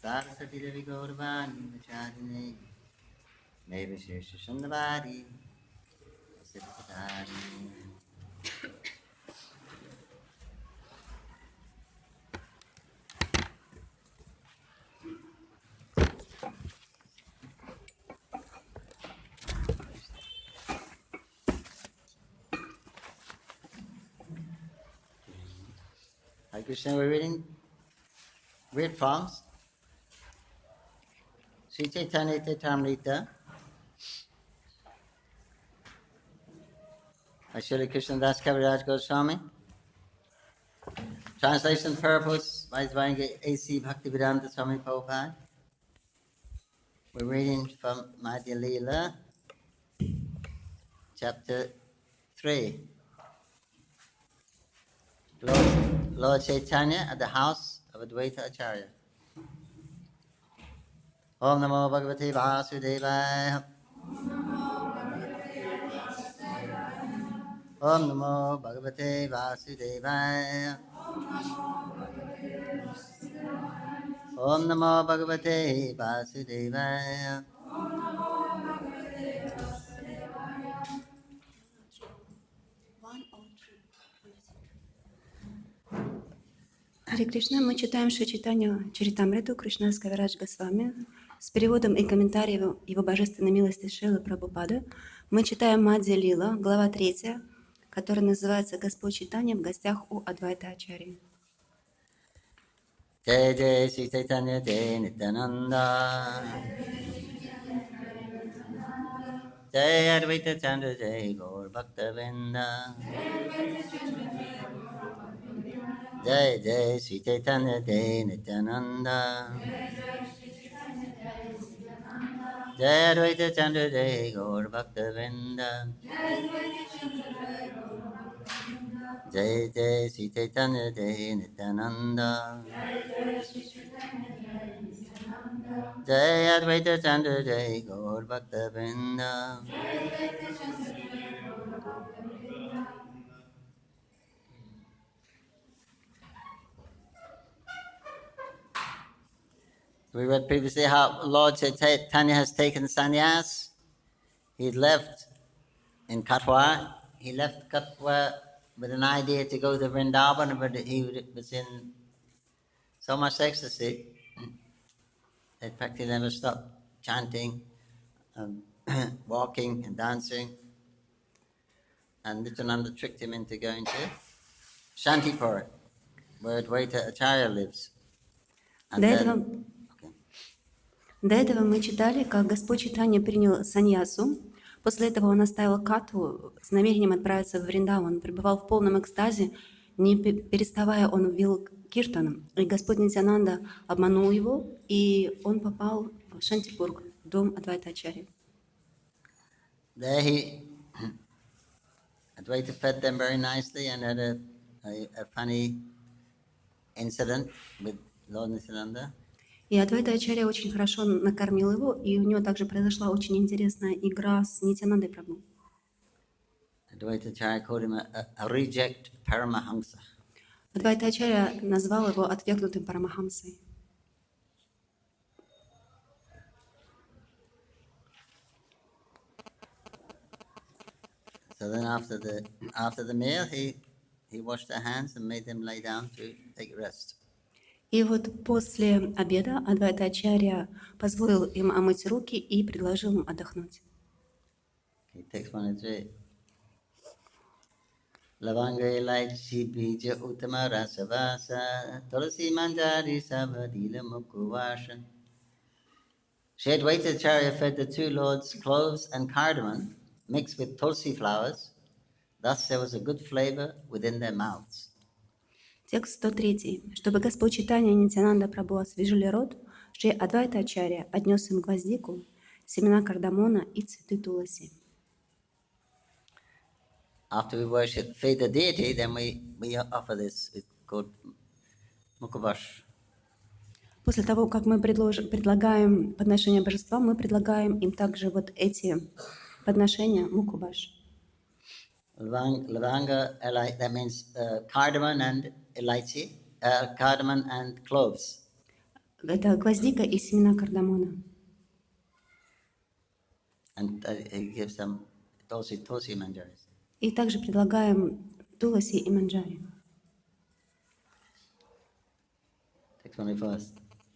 Saraswati Devi Gaurvani Vacharine Neva Shesha Shandavari Siddhatari. Hare Krishna, we're reading weird forms. Sri Chaitanya-charitamrita by Srila Krishnadas Kaviraj Goswami. Translation purpose by His Divine A.C. Bhaktivedanta Swami Prabhupada. We're reading from Madhya-lila, chapter 3. Lord Chaitanya at the house of Advaita Acharya. Om Namo Bhagavate Vasudevaya. Om Namo Bhagavate Vasudevaya. Om Namo Bhagavate Vasudevaya. Харе Кришна, мы читаем Чайтанья-чаритамриту Кришнадас Кавирадж Госвами с переводом и комментарием Его Божественной Милости Шрилы Прабхупады. Мы читаем Мадхья-лила, глава 3, которая называется «Господь Чайтанья в гостях у Адвайта Ачарьи». Jai Jai Sri Chaitanya Jai Nityananda Jai Advaita Chandra Jai Gaur Bhakta Vrinda Jai Jai Sri Chaitanya Jai Nityananda Jai Advaita Chandra Jai Gaur Bhakta Vrinda Jai Jai Sri Chaitanya Jai Nityananda Jai Advaita Chandra Jai Gaur Bhakta Vrinda. We read previously how Lord Chaitanya has taken sannyas. He left in Katwa. He left Katwa with an idea to go to Vrindavan, but he was in so much ecstasy that practically never stopped chanting, walking and dancing. And Nityananda tricked him into going to Shantipur, where Advaita Acharya lives. And До этого мы читали, как Господь Чайтанья принял саньясу. После этого он оставил Катву с намерением отправиться в Вриндаван. Он пребывал в полном экстазе, не переставая он вел киртаном. И Господь Нитянанда обманул его, и он попал в Шантипур, дом Адвайта Ачарьи. There Advaita fed them very nicely and had a funny incident with Lord Nityananda. И Адвайта Ачарья очень хорошо накормил его, и у него также произошла очень интересная игра с Нитянандой Прабху. Advaita Acharya called him a reject Paramahamsa. Адвайта Ачарья назвал его отвергнутым Парамахамсой. So then after the meal, he washed their hands and made them lay down to take rest. И вот после обеда Адвайта Ачарья позволил им омыть руки и предложил им отдохнуть. Okay, text 1 and 3. Lavanga ilaichi bija uttama rasavasa tulasi manjari savadila mukuvasha. Shri Advaita Acharya fed the two lords cloves and cardamom mixed with tulsi flowers. Thus there was a good flavor within their mouths. Текст 103. Чтобы Господь Чайтанья и Нитянанда Прабху освежили рот, Шри Адвайта Ачарья отнес им гвоздику, семена кардамона и цветы туласи. After we feed the deity, then we offer this. It's called mukavash. После того, как мы предлагаем подношения божествам, мы предлагаем им также вот эти подношения мукубаш. Lavanga, that means cardamom and elaichi, cardamom and cloves. Это гвоздика и семена кардамона. And he gives them tulsi manjaris. И также предлагаем туласи и манджари. Text 21st.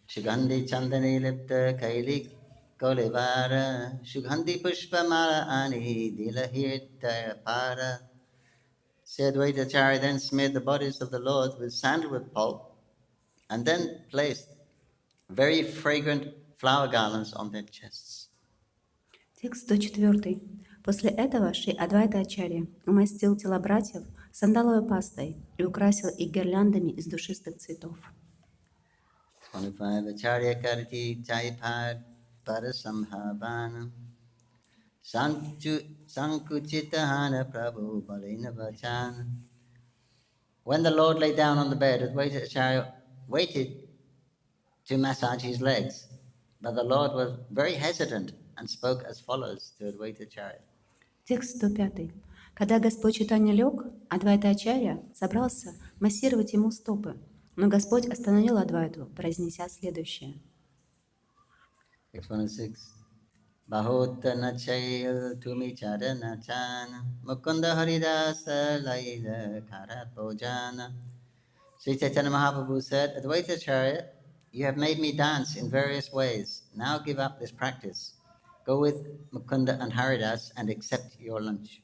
Shugandhi chandani lipta kaili kolivara. Shugandhi pushpamala ani dilahirta para. Said Vaidacharya then smeared the bodies of the lords with sandalwood pulp and then placed very fragrant flower garlands on their chests. Текст 104. После этого Шри Адвайта Ачарья умастил тела братьев сандаловой пастой и украсил их гирляндами из душистых цветов. 25. Acharya karti chaipad parasamhabhana sankuchitahana prabhu balena vachana. When the Lord lay down on the bed, Advaita Acharya waited to massage his legs, but the Lord was very hesitant and spoke as follows to Advaita Acharya. Текст 105. Когда Господь Чайтанья лег, Адвайта Ачарья собрался массировать ему стопы, но Господь остановил Адвайту, произнеся следующее. Text 106. Bahutana chayal tumi charana chana mukunda haridasa laila karapojana. Sri Chaitanya Mahaprabhu said, Advaita Acharya, you have made me dance in various ways. Now give up this practice. Go with Mukunda and Haridas and accept your lunch.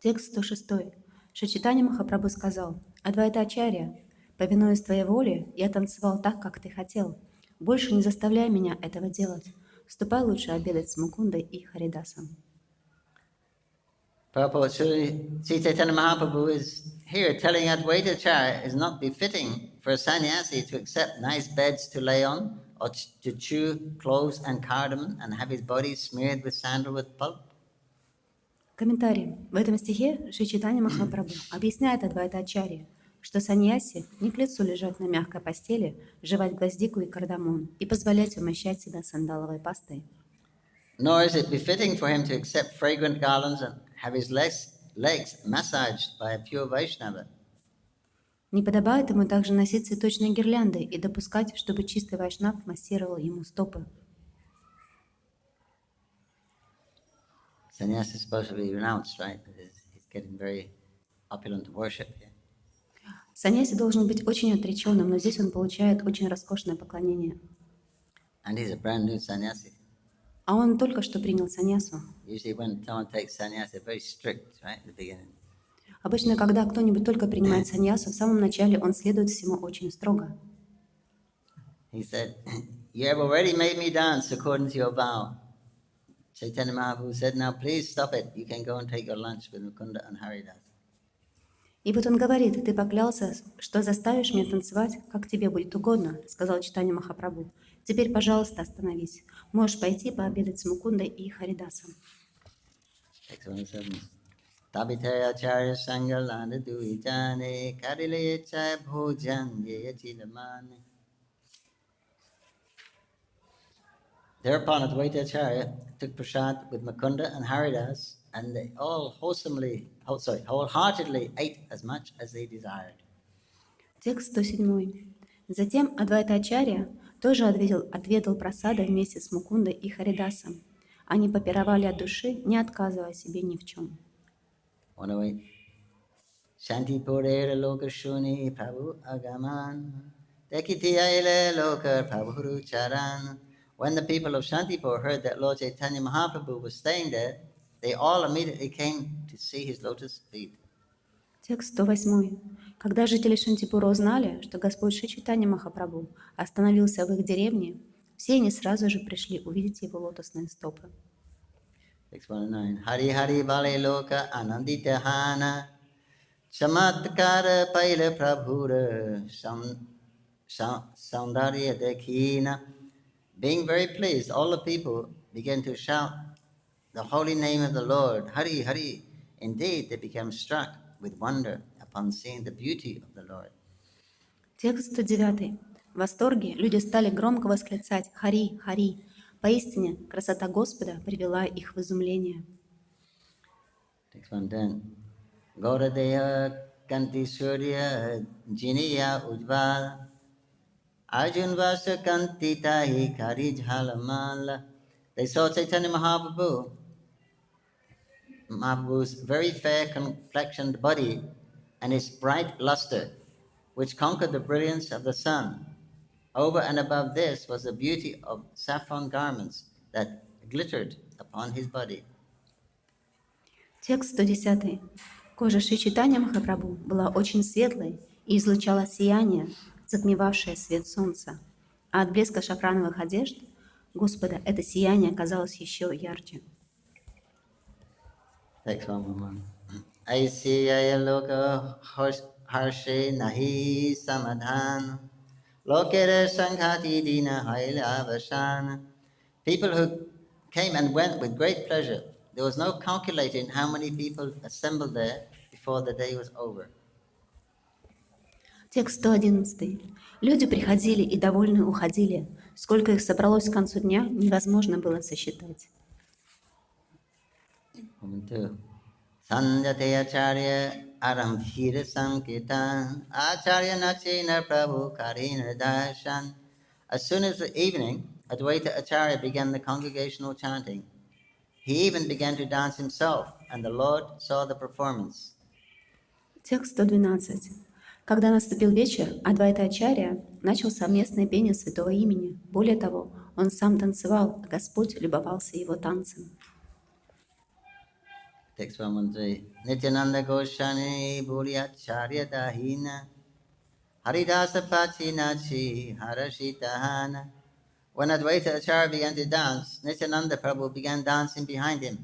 Текст 106. Шри Чайтанья Махапрабху сказал: «Адвайта Ачарья, повинуясь твоей воле, я танцевал так, как ты хотел. Больше не заставляй меня этого делать. Ступай лучше обедать с Мукундой и Харидасом». Purport, Sri Chaitanya Mahaprabhu is here telling Advaita Acharya is not befitting for a sannyasi to accept nice beds to lay on or to chew cloves and cardamom and have his body smeared with sandalwood pulp. Комментарий. В этом стихе Шри Чайтанья Махапрабху объясняет Адвайта Ачарье, что саньяси не к лицу лежать на мягкой постели, жевать гвоздику и кардамон и позволять умощать себя сандаловой пастой. Nor is it befitting for him to accept fragrant garlands and have his legs massaged by a pure Vaishnava. Не подобает ему также носить цветочные гирлянды и допускать, чтобы чистый вайшнав массировал ему стопы. Sannyas is supposed to be renounced, right? He's getting very opulent worship here. Саньяси должен быть очень отреченным, но здесь он получает очень роскошное поклонение. And he's a brand new sannyasi. А он только что принял саньясу. Usually when someone takes sannyas, they're very strict, right, at the beginning. Обычно, когда кто-нибудь только принимает саньясу, в самом начале он следует всему очень строго. He said, you have already made me dance according to your vow. Chaitanya Mahaprabhu said, now please stop it. You can go and take your lunch with Mukunda and Haridas. И вот он говорит: «Ты поклялся, что заставишь меня танцевать, как тебе будет угодно», сказал Чайтанья Махапрабху. «Теперь, пожалуйста, остановись. Можешь пойти пообедать с Мукундой и Харидасом». Text 27. Tabitaya Acharya Sangalanda Duijane Karilaya Chaya Bhojan Yeyachilamane. Thereupon Advaita Acharya took prasad with Mukunda and Haridas, and they all wholeheartedly ate as much as they desired. Текст 107. Затем Адвайта Ачарья тоже отведал прасада вместе с Мукундой и Харидасом. Они попировали от души, не отказывая себе ни в чем. 108. Shantipurera lokashuni prabhu agaman dekitiyale lokar prabhu charan. When the people of Shantipur heard that Lord Chaitanya Mahaprabhu was staying there, they all immediately came to see his lotus feet. Текст 108. Когда жители Шантипура узнали, что Господь Шри Чайтанья Махапрабху остановился в их деревне, все они сразу же пришли увидеть его лотосные стопы. 619. Hari Hari Bale Loka Anandita Hana Chamatkara Paila Prabhura Saundarya Dekhina. Being very pleased, all the people began to shout the holy name of the Lord, Hari Hari. Indeed, they became struck with wonder upon seeing the beauty of the Lord. Текст 109. В восторге люди стали громко восклицать «Хари, Хари». Поистине, красота Господа привела их в изумление. Next one, then. Gauradeya Kanti Surya Jiniya Ujval Arjun Vasakantita hi Kari Jhalamala. They saw Chaitanya Mahaprabhu's very fair complexioned body and his bright luster, which conquered the brilliance of the sun. Over and above this was the beauty of saffron garments that glittered upon his body. Текст 110. Кожа Шри Чайтанья Махапрабху была очень светлой и излучала сияние, затмевавшее свет солнца. А от блеска шафрановых одежд Господа это сияние казалось еще ярче. Next one. Aisya loka harshe nahi samadhan. Lokere sanghati dina haila avasan. People who came and went with great pleasure. There was no calculating how many people assembled there before the day was over. Текст 111. Люди приходили и довольны уходили. Сколько их собралось к концу дня, невозможно было сосчитать. Sanjataya Aramthira Sankirtan Acharya-nachena prabhu karina darshan. As soon as the evening, Advaita Acharya began the congregational chanting. He even began to dance himself, and the Lord saw the performance. Текст 112. Когда наступил вечер, Адвайта Ачарья начал совместное пение святого имени. Более того, он сам танцевал, а Господь любовался его танцем. Text 113. Nityananda Goshani Bhuriyacharya Dahina Haridasa Pachinachi Harashitahana. When Advaita Acharya began to dance, Nityananda Prabhu began dancing behind him.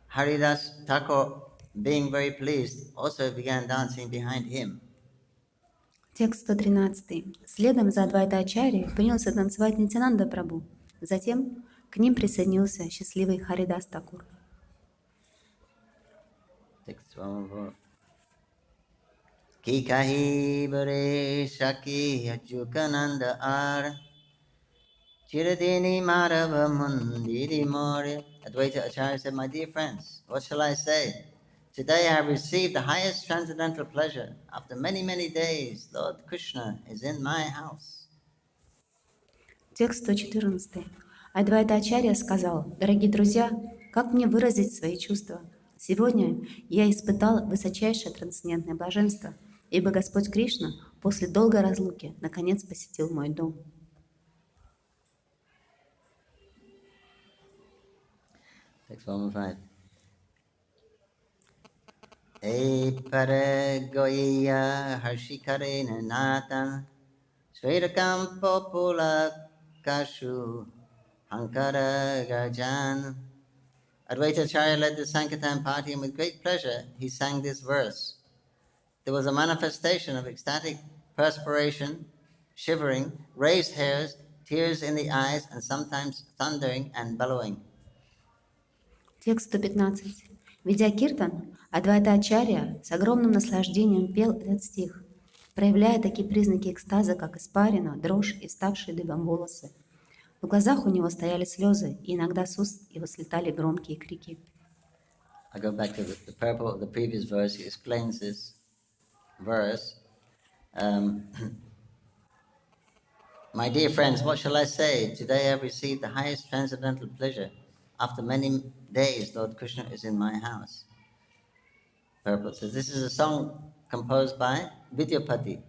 Haridas Thakur, being very pleased, also began dancing behind him. Текст 113. Следом за Адвайта Ачарьей принялся танцевать Нитянанда Прабху. Затем к ним присоединился счастливый Харидас Такур. Text 114. Kikahi bare shaki achukananda ar Chiradini Madhava Mundiri Mori. Advaita Acharya said, my dear friends, what shall I say? Today I have received the highest transcendental pleasure. After many, many days, Lord Krishna is in my house. Текст 114. Адвайта Ачарья сказал: «Дорогие друзья, как мне выразить свои чувства? Сегодня я испытал высочайшее трансцендентное блаженство, ибо Господь Кришна после долгой разлуки наконец посетил мой дом». Text 115. Pare goya harshikarena natan Svedakam popula kashu hankara garjan. Advaita Acharya led the Sankirtan party, and with great pleasure he sang this verse. There was a manifestation of ecstatic perspiration, shivering, raised hairs, tears in the eyes, and sometimes thundering and bellowing. Текст 115. Ведя киртан, Адвайта Ачарья с огромным наслаждением пел этот стих, проявляя такие признаки экстаза, как испарина, дрожь и ставшие дыбом волосы. В глазах у него стояли слезы, и иногда с уст его слетали громкие крики. I go back to the purport of the previous verse. He explains this verse. My dear friends, what shall I say? Today I have received the highest transcendental pleasure. After many days, Lord Krishna is in my house. Purport says this is a song composed by Vidyapati.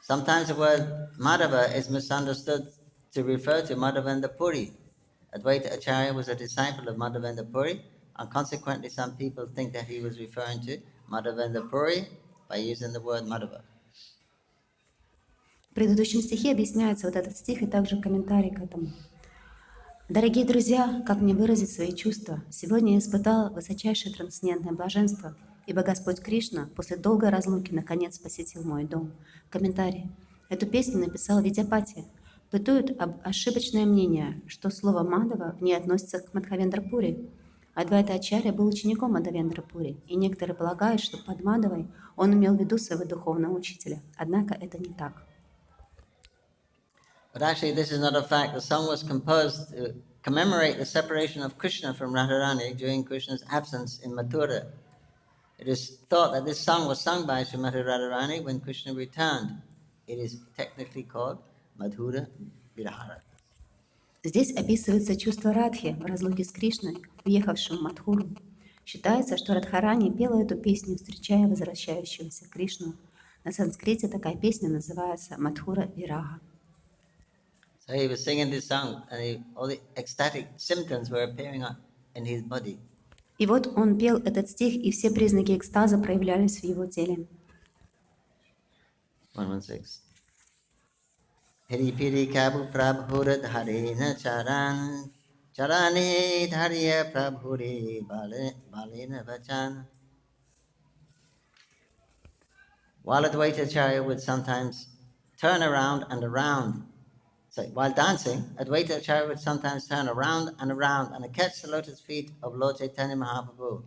Sometimes the word Madhava is misunderstood to refer to Madhavendra Puri. Advaita Acharya was a disciple of Madhavendra Puri, and consequently some people think that he was referring to Madhavendra Puri by using the word Madhava. В предыдущем стихе объясняется вот этот стих и также комментарий к этому. Дорогие друзья, как мне выразить свои чувства? Сегодня я испытал высочайшее трансцендентное блаженство, ибо Господь Кришна после долгой разлуки наконец посетил мой дом. Комментарий. Эту песню написал Видяпати. Бытует ошибочное мнение, что слово «Мадхава» в ней относится к Мадхавендра-пури. Адвайта Ачарья был учеником Мадхавендра-пури, и некоторые полагают, что под Мадхавой он имел в виду своего духовного учителя. Однако это не так. But actually, this is not a fact. The song was composed to commemorate the separation of Krishna from Radharani during Krishna's absence in Mathura. It is thought that this song was sung by Srimati Radharani when Krishna returned. it is technically called Madhura Virahara. Здесь описывается чувство Радхи в разлуке с Кришной, уехавшим в Мадхуру. Считается, что Радхарани пела эту песню, встречая возвращающегося Кришну. На санскрите такая песня называется Мадхура Вирага. So he was singing this song, and all the ecstatic symptoms were appearing in his body. И вот он пел этот стих, и все признаки экстаза проявлялись в его теле. 116. Piri piri kabu prabhura dharena charan charani dharya prabhure balena vachan. While Advaita-acharya would sometimes turn around and around, while dancing, Advaita-acharya would sometimes turn around and catch the lotus feet of Lord Chaitanya Mahaprabhu.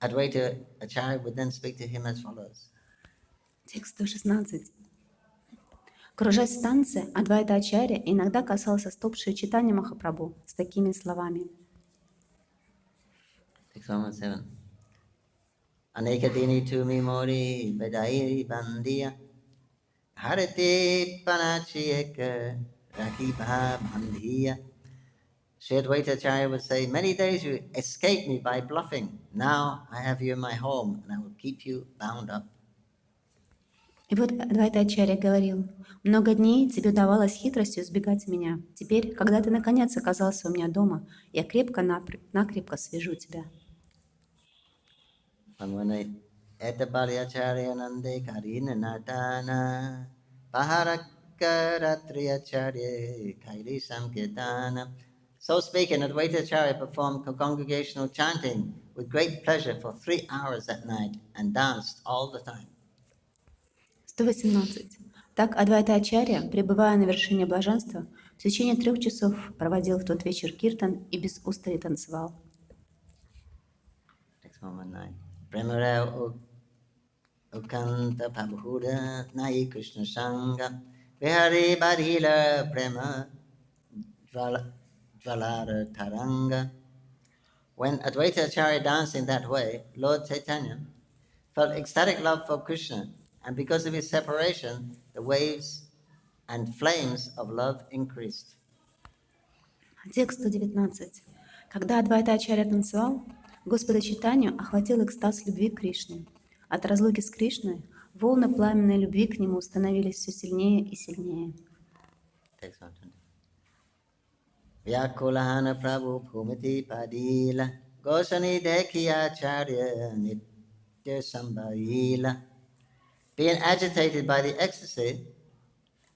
Advaita-acharya would then speak to him as follows. Текст 116. Кружась в танце, Адвайта-ачарья иногда касался стоп Шри Чайтанья Махапрабху с такими словами. 617. Anekadini tumi mori bedai bandiya harite panachiyeka rakibha bandhiya. Sri Advaita-acharya would say, many days you escaped me by bluffing. Now I have you in my home and I will keep you bound up. И вот Адвайта-ачарья говорил: много дней тебе удавалось хитростью избегать меня. Теперь, когда ты наконец оказался у меня дома, я крепко свяжу тебя. So speaking, Advaita-acharya performed congregational chanting with great pleasure for 3 hours that night and danced all the time. 118. Так Адвайта-ачарья, пребывая на вершине блаженства, в течение 3 часов проводил в тот вечер киртан и без устали танцевал. Premara ukanta prabhuda nai Krishna sangha vihari badhila prema jvalara taranga. When Advaita-acharya danced in that way, Lord Chaitanya felt ecstatic love for Krishna, and because of his separation, the waves and flames of love increased. Текст 119. Когда Адвайта-ачарья танцевал, Господа Чайтанью охватил экстаз любви к Кришне. От разлуки с Кришной волны пламенной любви к нему становились все сильнее и сильнее. Vyakulahana prabhu bhumiti padila gosani dekhiya-charya nitya sambhavila. Being agitated by the ecstasy,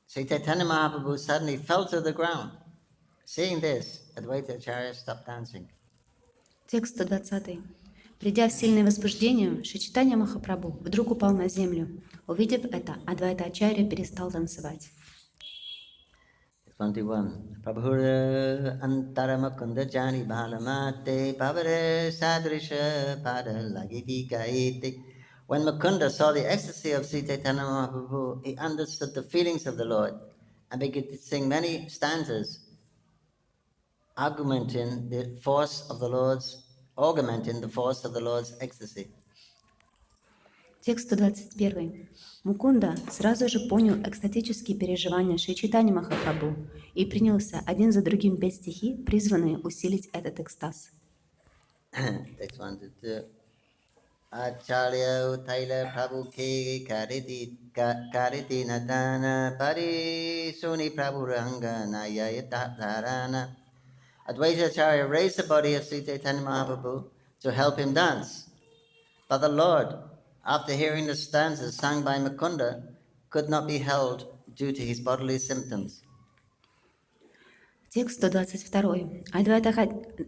Sri Chaitanya Mahaprabhu suddenly fell to the ground. Seeing this, Advaita-acharya stopped dancing. Текст 120. Придя в сильное возбуждение, Шри Чайтанья Махапрабху вдруг упал на землю. Увидев это, Адвайта-ачарья перестал танцевать. 21. Prabhura antaramukunda jani balamate pavare sadrisha pada lagiti gaiti. When Mukunda saw the ecstasy of Sri Chaitanya Mahaprabhu, he understood the feelings of the Lord and began to sing many stanzas augmenting the force of the Lord's ecstasy. Текст 121. Мукунда сразу же понял экстатические переживания Шри Чайтаньи Махапрабху и принялся один за другим петь стихи, призванные усилить этот экстаз. Acharya Utaila Prabhu Ke Kariti Natana Pari Suni Prabhu Ranga Nayayatharana. Advaita-acharya raised the body of Sri Chaitanya Mahaprabhu to help him dance. But the Lord, after hearing the stanzas sung by Mukunda, could not be held due to his bodily symptoms. Текст 122.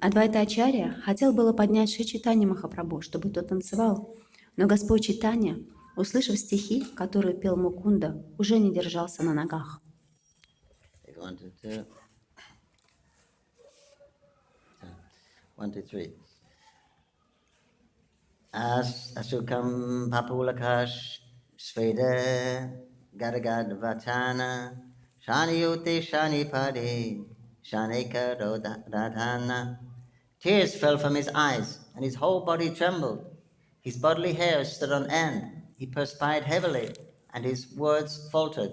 Адвайта-ачарья хотел было поднять Шри Чайтанья Махапрабху, чтобы тот танцевал, но Господь Чайтанья, услышав стихи, которые пел Мукунда, уже не держался на ногах. 1, 2, 3. Asukam papulakash sveda gadagad vachana shani yuti shani pade shaneka radhana. Tears fell from his eyes and his whole body trembled. His bodily hair stood on end. He perspired heavily and his words faltered.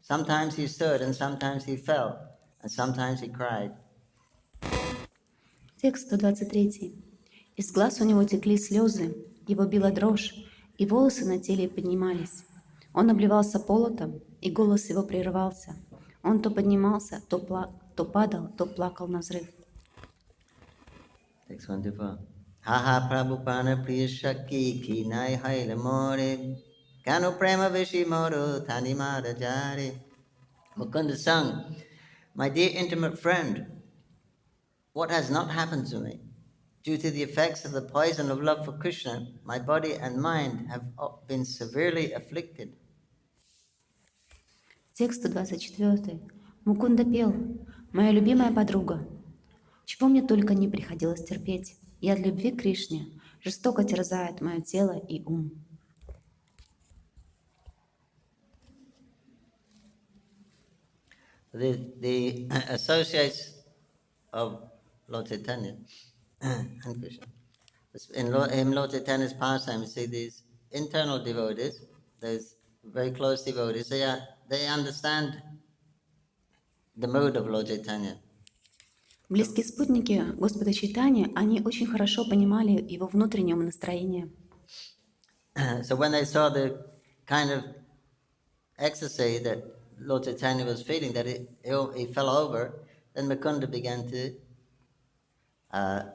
Sometimes he stood, and sometimes he fell, and sometimes he cried. Текст 123. Из глаз у него текли слезы, его била дрожь, и волосы на теле поднимались. Он обливался потом, и голос его прерывался. Он то поднимался, то падал, то плакал навзрыд. Text 124. Ha ha prabhu pana priya shaki ki nai haile more kanu prema vishi moro thani madhajari. Mukunda sung, my dear intimate friend, what has not happened to me? Due to the effects of the poison of love for Krishna, my body and mind have been severely afflicted. Текст 124. Мукунда пел: «Моя любимая подруга, чего мне только не приходилось терпеть, и от любви к Кришне жестоко терзает мое тело и ум». The associates of Lord Chaitanya and Krishna. In Lord Chaitanya's pastime, you see these internal devotees, those very close devotees, they understand the mood of Lord Chaitanya. Близкие спутники Господа Чайтаньи, они очень хорошо понимали его внутреннее настроение. So when they saw the kind of ecstasy that Lord Chaitanya was feeling, that he fell over, then Mukunda began to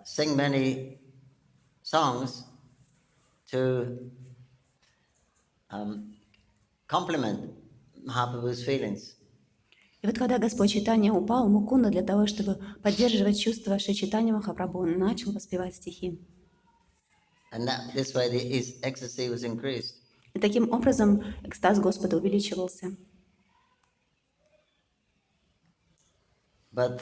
sing many songs to complement Mahaprabhu's feelings. И вот когда Господь Чайтанья упал, Мукунда для того, чтобы поддерживать чувства Шри Чайтаньи Махапрабху, начал воспевать стихи. And this way his ecstasy was increased. И таким образом экстаз Господа увеличивался. But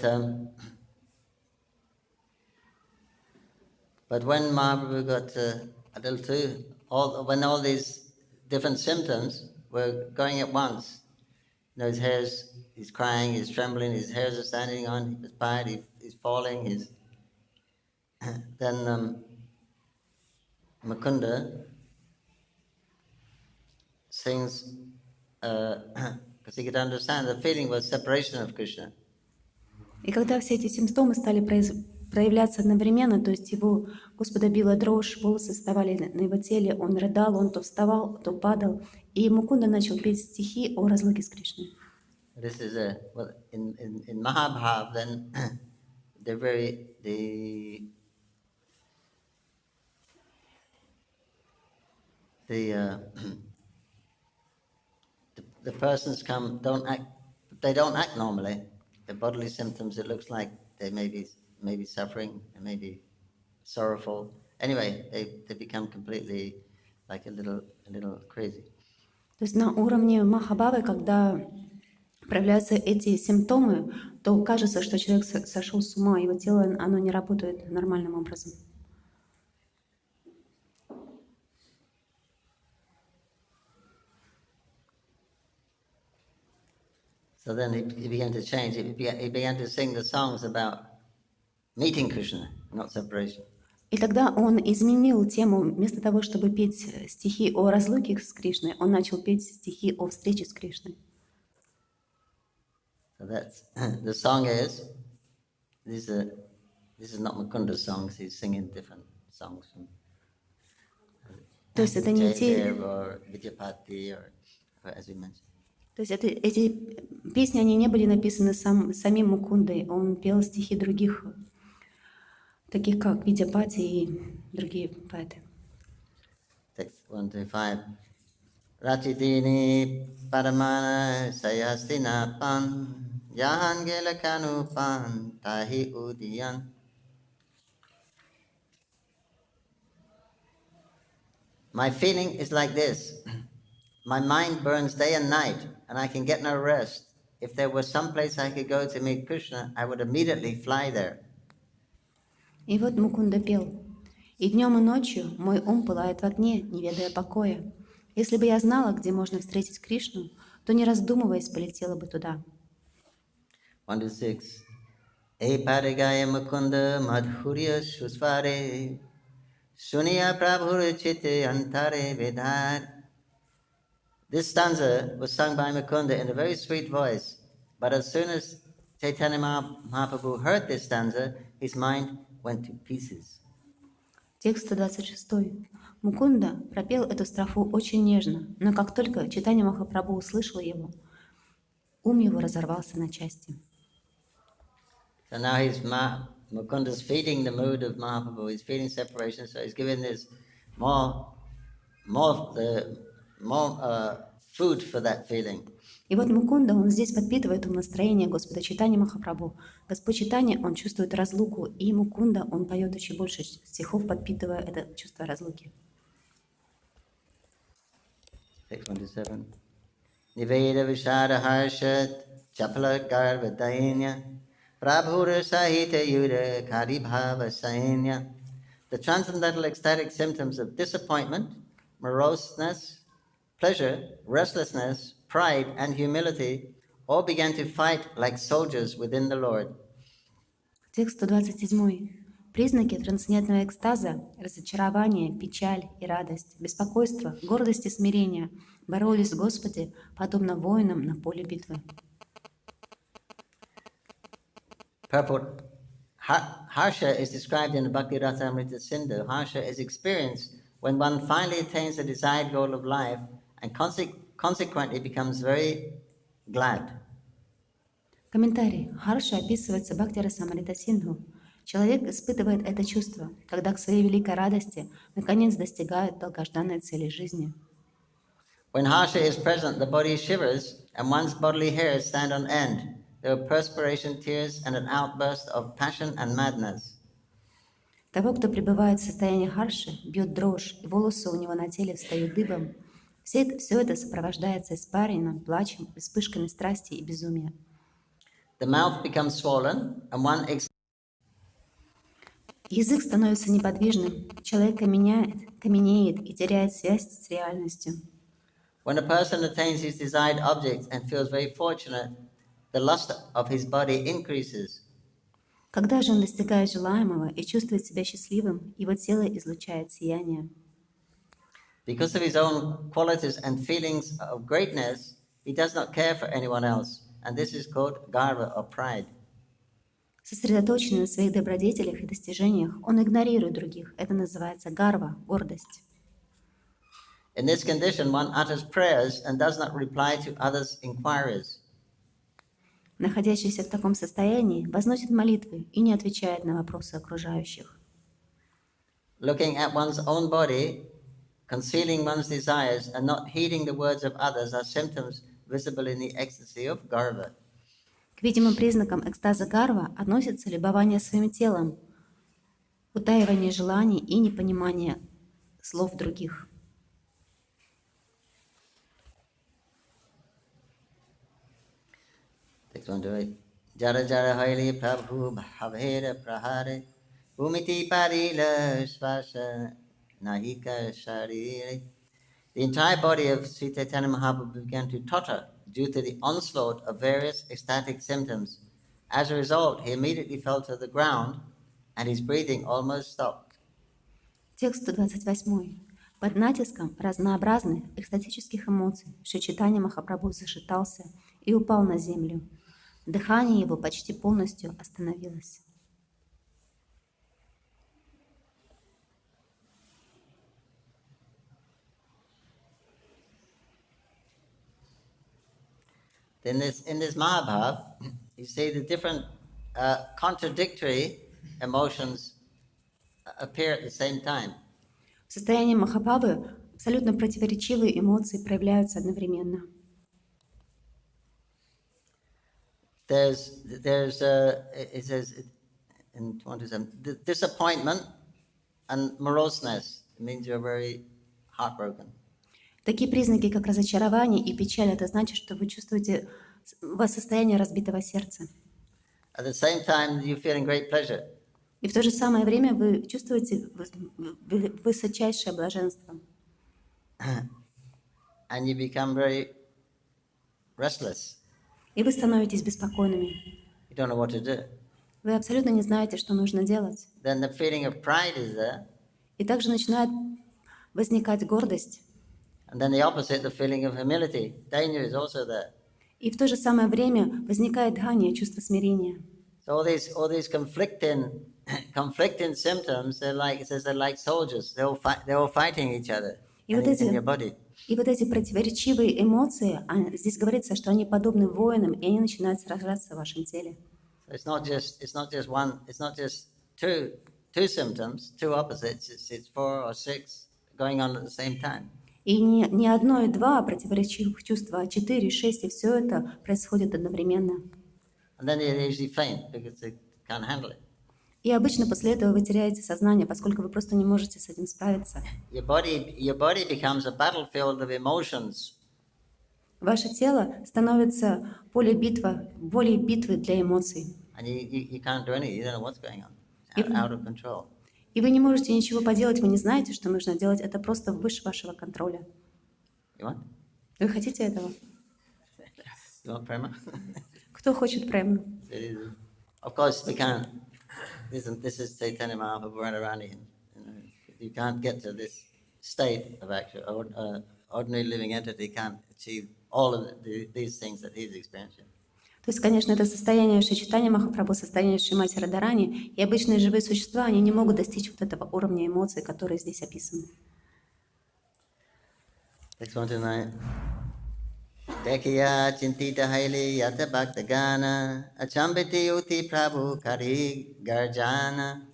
when Mahaprabhu got a little too, when all these different symptoms were going at once, you know, his hairs, he's crying, he's trembling, his hairs are standing on his body, he's falling, then Mukunda sings, because he could understand the feeling was separation of Krishna. И когда все эти симптомы стали проявляться одновременно, то есть его Господа била дрожь, волосы вставали на его теле, он рыдал, он то вставал, то падал, и Мукунда начал петь стихи о разлуке с Кришной. This is in Mahabhav, then the persons don't act normally. The bodily symptoms, it looks like they may be suffering, they may be sorrowful. Anyway, they become completely like a little crazy. То есть на уровне Махабхавы, когда проявляются эти симптомы, то кажется, что человек сошел с ума, его тело, оно не работает нормальным образом. So then he began to change. He began to sing the songs about meeting Krishna, not separation. И тогда он изменил тему. Вместо того, чтобы петь стихи о разлуке с Кришной, он начал петь стихи о встрече с Кришной. So that's the song is. This is not Mukunda's songs. He's singing different songs from. То есть это не те. Or Vidyapati, or as we mentioned. То есть эти песни, они не были написаны самим Мукундой. Он пел стихи других, таких как Видяпати и другие поэты. Text 125. Rachidini paramana sayastina pan yahan gelakanu pan tahi udiyan. My feeling is like this. My mind burns day and night, and I can get no rest. If there was some place I could go to meet Krishna, I would immediately fly there. И вот Мукунда пел: «И днем, и ночью мой ум пылает в огне, не ведая покоя. Если бы я знала, где можно встретить Кришну, то, не раздумываясь, полетела бы туда». 126. E parigaya Mukunda madhurya susvare suniya prabhur chitte antare vedar. This stanza was sung by Mukunda in a very sweet voice, but as soon as Chaitanya Mahaprabhu heard this stanza, his mind went to pieces. Текст 126. Мукунда пропел эту строфу очень нежно, но как только Чайтанья Махапрабху услышал его, ум его разорвался на части. So now Mukunda's feeding the mood of Mahaprabhu. He's feeling separation, so he's giving this more food for that feeling. И вот Мукунда, он здесь подпитывает ум настроение Господа Чайтаньи Махапрабху. Господь Чайтанья, он чувствует разлуку, и Мукунда, он поет очень больше стихов, подпитывая это чувство разлуки. 627. Niveda Vishada Harshat Chapala Garva Dainya Prabhura Sahita Yuda Karibhava Sainya. The transcendental ecstatic symptoms of disappointment, moroseness, pleasure, restlessness, pride, and humility all began to fight like soldiers within the Lord. Текст 127. Признаки трансцендентного экстаза, разочарование, печаль и радость, беспокойство, гордость и смирение боролись в Господе, подобно воинам на поле битвы. Purport. Harsha is described in the Bhakti-rasamrita Sindhu. Harsha is experienced when one finally attains the desired goal of life and consequently becomes very glad. Комментарий. Харша описывается Бхакти-расамрита Синдху. Человек испытывает это чувство, когда к своей великой радости наконец достигает долгожданной цели жизни. When harsha is present, the body shivers and one's bodily hairs stand on end. There are perspiration, tears, and an outburst of passion and madness. Того, кто пребывает в состоянии харши, бьет дрожь, и волосы у него на теле встают дыбом. Все это сопровождается испарином, плачем, вспышками страсти и безумия. The mouth becomes swollen, and one Язык становится неподвижным, человек каменеет и теряет связь с реальностью. When a person attains his desired object and feels very fortunate, the lust of his body increases. Когда же он достигает желаемого и чувствует себя счастливым, его тело излучает сияние. Because of his own qualities and feelings of greatness, he does not care for anyone else, and this is called garva or pride. Сосредоточенный на своих добродетелях и достижениях, он игнорирует других. Это называется гарва, гордость. In this condition, one utters prayers and does not reply to others' inquiries. Находящийся в таком состоянии возносит молитвы и не отвечает на вопросы окружающих. Looking at one's own body, concealing one's desires, and not heeding the words of others are symptoms visible in the ecstasy of garva. К видимым признакам экстаза гарва относятся любование своим телом, утаивание желаний и непонимание слов других. Next one, do it. Jara jara haili prabhu bhavera prahare bhumiti parila svasa nahika sharire. The entire body of Sri Chaitanya Mahaprabhu began to totter due to the onslaught of various ecstatic symptoms. As a result, he immediately fell to the ground and his breathing almost stopped. Текст 128. Под натиском разнообразных экстатических эмоций Шри Чайтанья Махапрабху зашатался и упал на землю. Дыхание его почти полностью остановилось. In this Mahabharata, you see the different contradictory emotions appear at the same time. В состоянии Махабхавы абсолютно противоречивые эмоции проявляются одновременно. It says in 27, disappointment and moroseness. It means you're very heartbroken. Такие признаки, как разочарование и печаль, это значит, что вы чувствуете, у вас состояние разбитого сердца. At the same time, you're feeling great pleasure. И в то же самое время вы чувствуете высочайшее блаженство. And you become very restless. И вы становитесь беспокойными. You don't know what to do. Вы абсолютно не знаете, что нужно делать. Then the feeling of pride is there. И также начинает возникать гордость. And then the opposite, the feeling of humility, danger is also there. И в то же самое время возникает дхания, чувство смирения. So all these conflicting symptoms, they're like soldiers. They're all fighting each other И in your вот body. эти противоречивые эмоции, здесь говорится, что они подобны воинам, и они начинают сражаться в вашем теле. So it's not just two symptoms, two opposites. It's 4 or 6 going on at the same time. И не одно и два противоречивых чувства, а 4, 6, и все это происходит одновременно. And then you usually faint because they can't handle it. И обычно после этого вы теряете сознание, поскольку вы просто не можете с этим справиться. Your body becomes a battlefield of emotions. Ваше тело становится полем битвы для эмоций. And you can't do anything. You don't know what's going on. It's out of control. И вы не можете ничего поделать, вы не знаете, что нужно делать. Это просто выше вашего контроля. You want? Вы хотите этого? You want prema? Кто хочет прему? Of course, we can't. This is Chaitanya Mahaprabhu Radharani. You can't get to this state of actual ordinary living entity. Can't achieve all of these things that he's experiencing. То есть, конечно, это состояние Шри Чайтанья Махапрабху, состояние Шримати Радхарани, и обычные живые существа, они не могут достичь вот этого уровня эмоций, которые здесь описаны. Next one tonight. Dekhiya chintita haili yata bhaktagana achambiti uti prabhu kari garjana.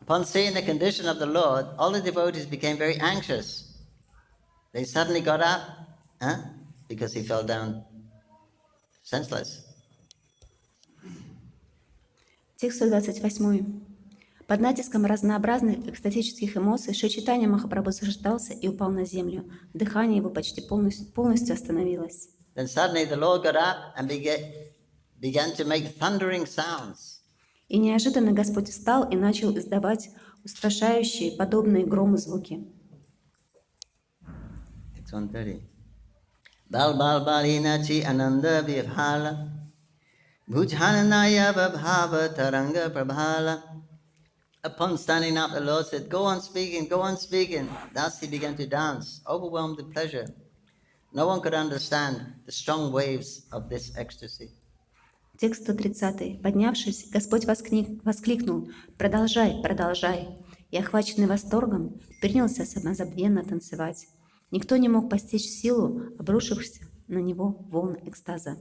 Upon seeing the condition of the Lord, all the devotees became very anxious. They suddenly got up, because he fell down senseless. Текст 128. Под натиском разнообразных экстатических эмоций Шри Чайтанья Махапрабху зашатался и упал на землю. Дыхание его почти полностью остановилось. Then suddenly the Lord got up and began to make thundering sounds. И неожиданно Господь встал и начал издавать устрашающие, подобные грому звуки. 130. Bal bal balinachi ananda vibhala bhujhananaya vabhava taranga prabhala. Upon standing up, the Lord said, go on speaking, go on speaking. Thus he began to dance, overwhelmed with pleasure. No one could understand the strong waves of this ecstasy. Текст 130. Поднявшись, Господь воскликнул: «Продолжай, продолжай!» И, охваченный восторгом, принялся самозабвенно танцевать. Никто не мог постичь силу обрушившихся на него волн экстаза.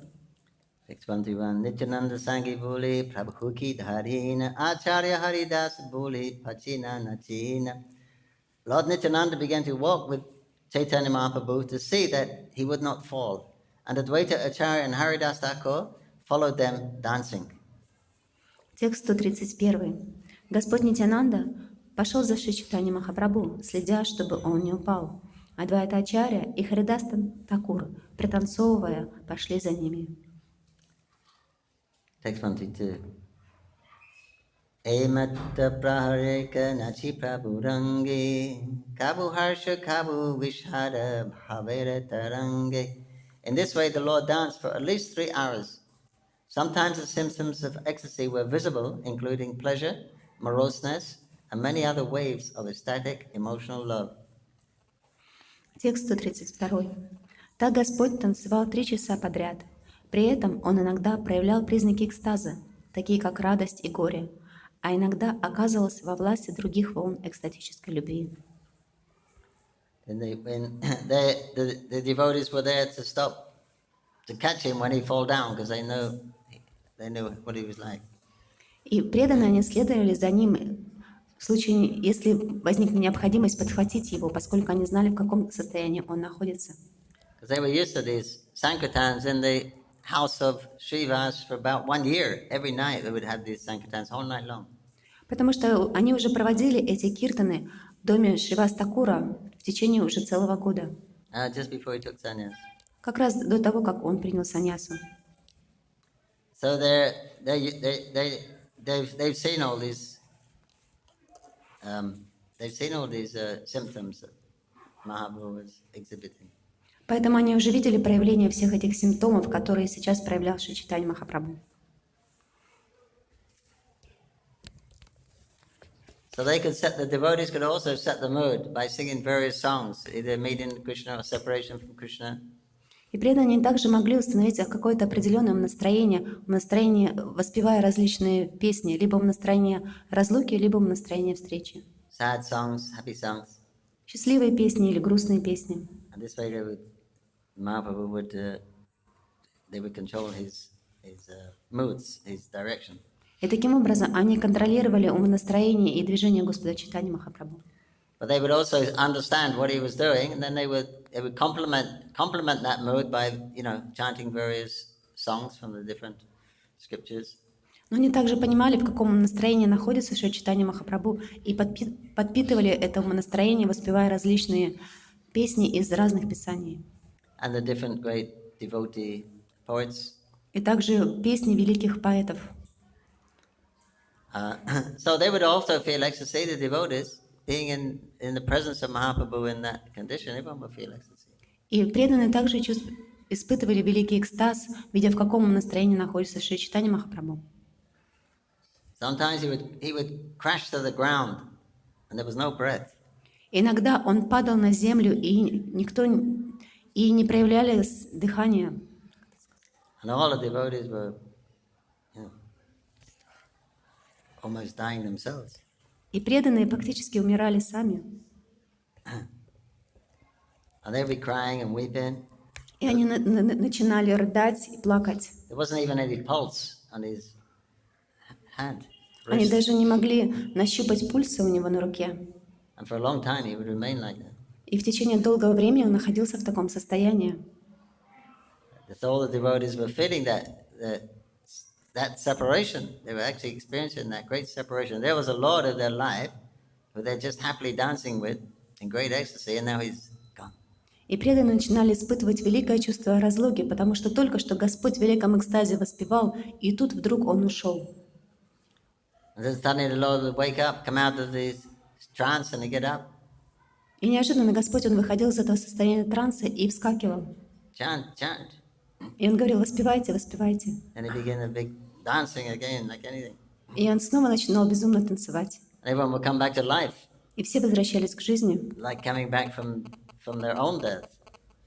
621. Nityananda Sangi Buli Prabhu Ki Dharina Acharya Haridas Buli Pachina Nachina. Lord Nityananda began to walk with Chaitanya Mahaprabhu to see that he would not fall. And Advaita Acharya and Haridas Thakur followed them dancing. Текст 131. Господь Нитянанда пошел за Шри Чайтаньей Махапрабху, следя, чтобы он не упал. Адвайта Ачарья и Харидас Такур, пританцовывая, пошли за ними. Text 122. Ematta prahareka nachi prabhurangi kabu harsha kabu vishara bhavera tarangi. In this way the Lord danced for at least 3 hours. Sometimes the symptoms of ecstasy were visible, including pleasure, moroseness, and many other waves of ecstatic emotional love. Текст 132. Так Господь танцевал 3 часа подряд. При этом Он иногда проявлял признаки экстаза, такие как радость и горе, а иногда оказывался во власти других волн экстатической любви. And the devotees were there to stop, to catch him when he fall down, because they knew what he was like. И преданные они следовали за ним в случае, если возникнет необходимость подхватить его, поскольку они знали, в каком состоянии он находится. Because they were used to these sankirtans in the house of Srivas for about 1 year. Every night they would have these sankirtans all night long. Потому что они уже проводили эти киртаны в доме Шривас Такура в течение уже целого года. Just before he took sannyas. Как раз до того, как он принял саньясу. So they've seen all these symptoms that Mahaprabhu was exhibiting. Поэтому они уже видели проявление всех этих симптомов, которые сейчас проявлял Шри Чайтанья Махапрабху. So they could set, the devotees could also set the mood by singing various songs, either meeting Krishna or separation from Krishna. И преданные также могли установить какое-то определенное настроение, воспевая различные песни, либо в настроении разлуки, либо в настроении встречи. Sad songs, happy songs. Счастливые песни или грустные песни. And this way Mahaprabhu would, they would control his moods, his direction. И таким образом они контролировали умонастроение и движение Господа Чайтаньи Махапрабху. But they would also understand what he was doing, and then they would complement that mood by, chanting various songs from the different scriptures. Но они также понимали, в каком настроении находится Шри Чайтанья Махапрабху, и подпитывали это умонастроение, воспевая различные песни из разных писаний. And the different great devotee poets. И также песни великих поэтов. So they would also feel ecstasy, the devotees, being in the presence of Mahaprabhu in that condition, everyone would feel ecstasy. И преданные также испытывали великий экстаз, видя, в каком настроении находится Шри Чайтанья Махапрабху. Sometimes he would crash to the ground, and there was no breath. Иногда он падал на землю, и не проявляли дыхания. And all the devotees were, almost dying themselves. И преданные практически умирали сами. And they'd be crying and weeping. И они начинали рыдать и плакать. There wasn't even any pulse on his hand. Они даже не могли нащупать пульса у него на руке. And for a long time he would remain like that. И в течение долгого времени он находился в таком состоянии. All the devotees were feeling that separation. They were actually experiencing that great separation. There was a Lord of their life who they're just happily dancing with in great ecstasy, and now he's gone. И преданные начинали испытывать великое чувство разлуки, потому что только что Господь в великом экстазе воспевал, и тут вдруг он ушел. And then suddenly the Lord would wake up, come out of this trance, and he'd get up. И неожиданно Господь, он выходил из этого состояния транса и вскакивал. Chant, chant. И он говорил: воспевайте, воспевайте. And he began a big dancing again, like anything. И он снова начинал безумно танцевать. And everyone would come back to life, И все возвращались к жизни. like coming back from their own death.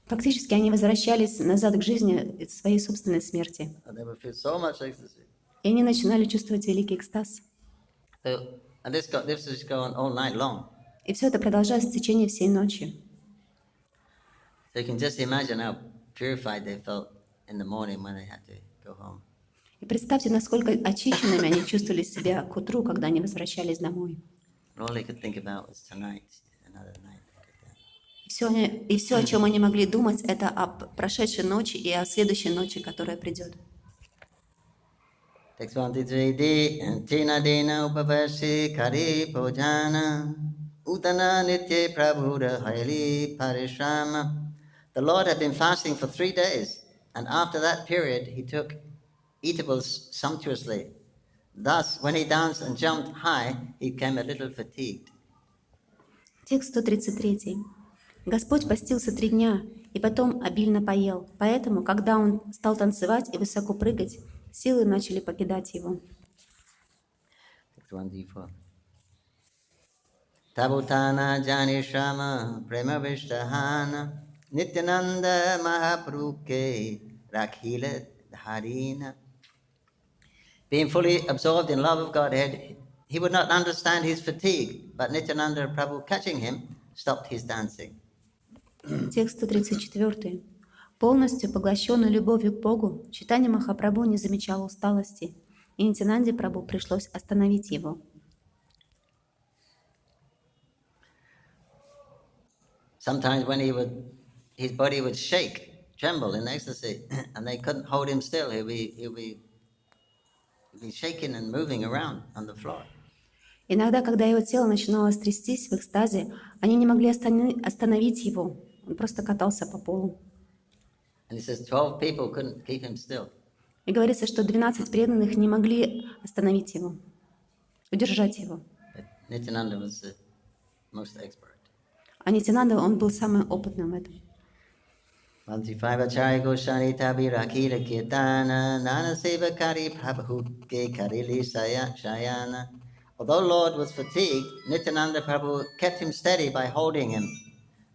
Фактически они возвращались назад к жизни из своей собственной смерти. And they would feel so much ecstasy. И они начинали чувствовать великий экстаз. So, and this was going all night long. И все это продолжалось в течение всей ночи. So you can just imagine how purified they felt in the morning when they had to go home. И представьте, насколько очищенными они чувствовали себя к утру, когда они возвращались домой. And all they could think about was tonight, another night. И все, о чем они могли думать, это о прошедшей ночи и о следующей ночи, которая придет. Text 1 to 3D, and Tina Dina Upavasi Kari Pojana, Utana Nitye Prabhuda Haili Parishrama. The Lord had been fasting for 3 days, and after that period he took eatables sumptuously. Thus, when he danced and jumped high, he became a little fatigued. Текст 133. Господь постился 3 дня и потом обильно поел. Поэтому, когда он стал танцевать и высоко прыгать, силы начали покидать его. Text 1D4. Tabutana Jani Shama Prema Vishtahana Nityananda Mahapruke Rakhila Dharina. Being fully absorbed in love of Godhead, he would not understand his fatigue, but Nityananda Prabhu, catching him, stopped his dancing. Текст 134. Полностью поглощенный любовью к Богу, Чайтанья Махапрабху не замечал усталости, и Нитянанде Прабху пришлось остановить его. Sometimes when his body would shake, tremble in ecstasy, and they couldn't hold him still. He'd be shaking and moving around on the floor. Иногда, когда его тело начинало трястись в экстазе, они не могли остановить его. Он просто катался по полу. And he says 12 people couldn't keep him still. И говорится, что 12 преданных не могли остановить его, удержать его. But Nityananda was the most expert. А Нитянанда, он был самым опытным в этом. Mantrifaiva Goshani Tabi Rakira Kirtana Nana Seva Kari Prabhu Ke Karili Shayana Although Lord was fatigued, Nityananda Prabhu kept him steady by holding him.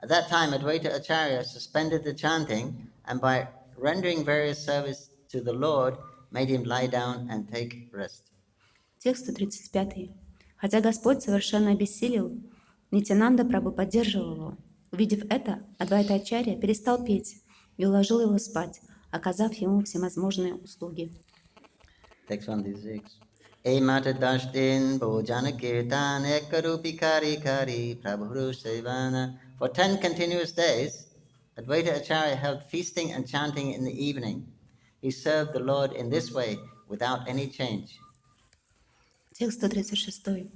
At that time, Advaita Acharya suspended the chanting and by rendering various service to the Lord, made him lie down and take rest. Текст 135. Хотя Господь совершенно обессилел, Нитянанда Прабху поддерживал его. Увидев это, Адвайта Ачарья перестал петь и уложил его спать, оказав ему всевозможные услуги. Text 136. E mata dashtin bhojana kirtan ekarupi kari kari prabhu sevana. For 10 continuous days, Advaita Acharya held feasting and chanting in the evening. He served the Lord in this way without any change. Текст 136.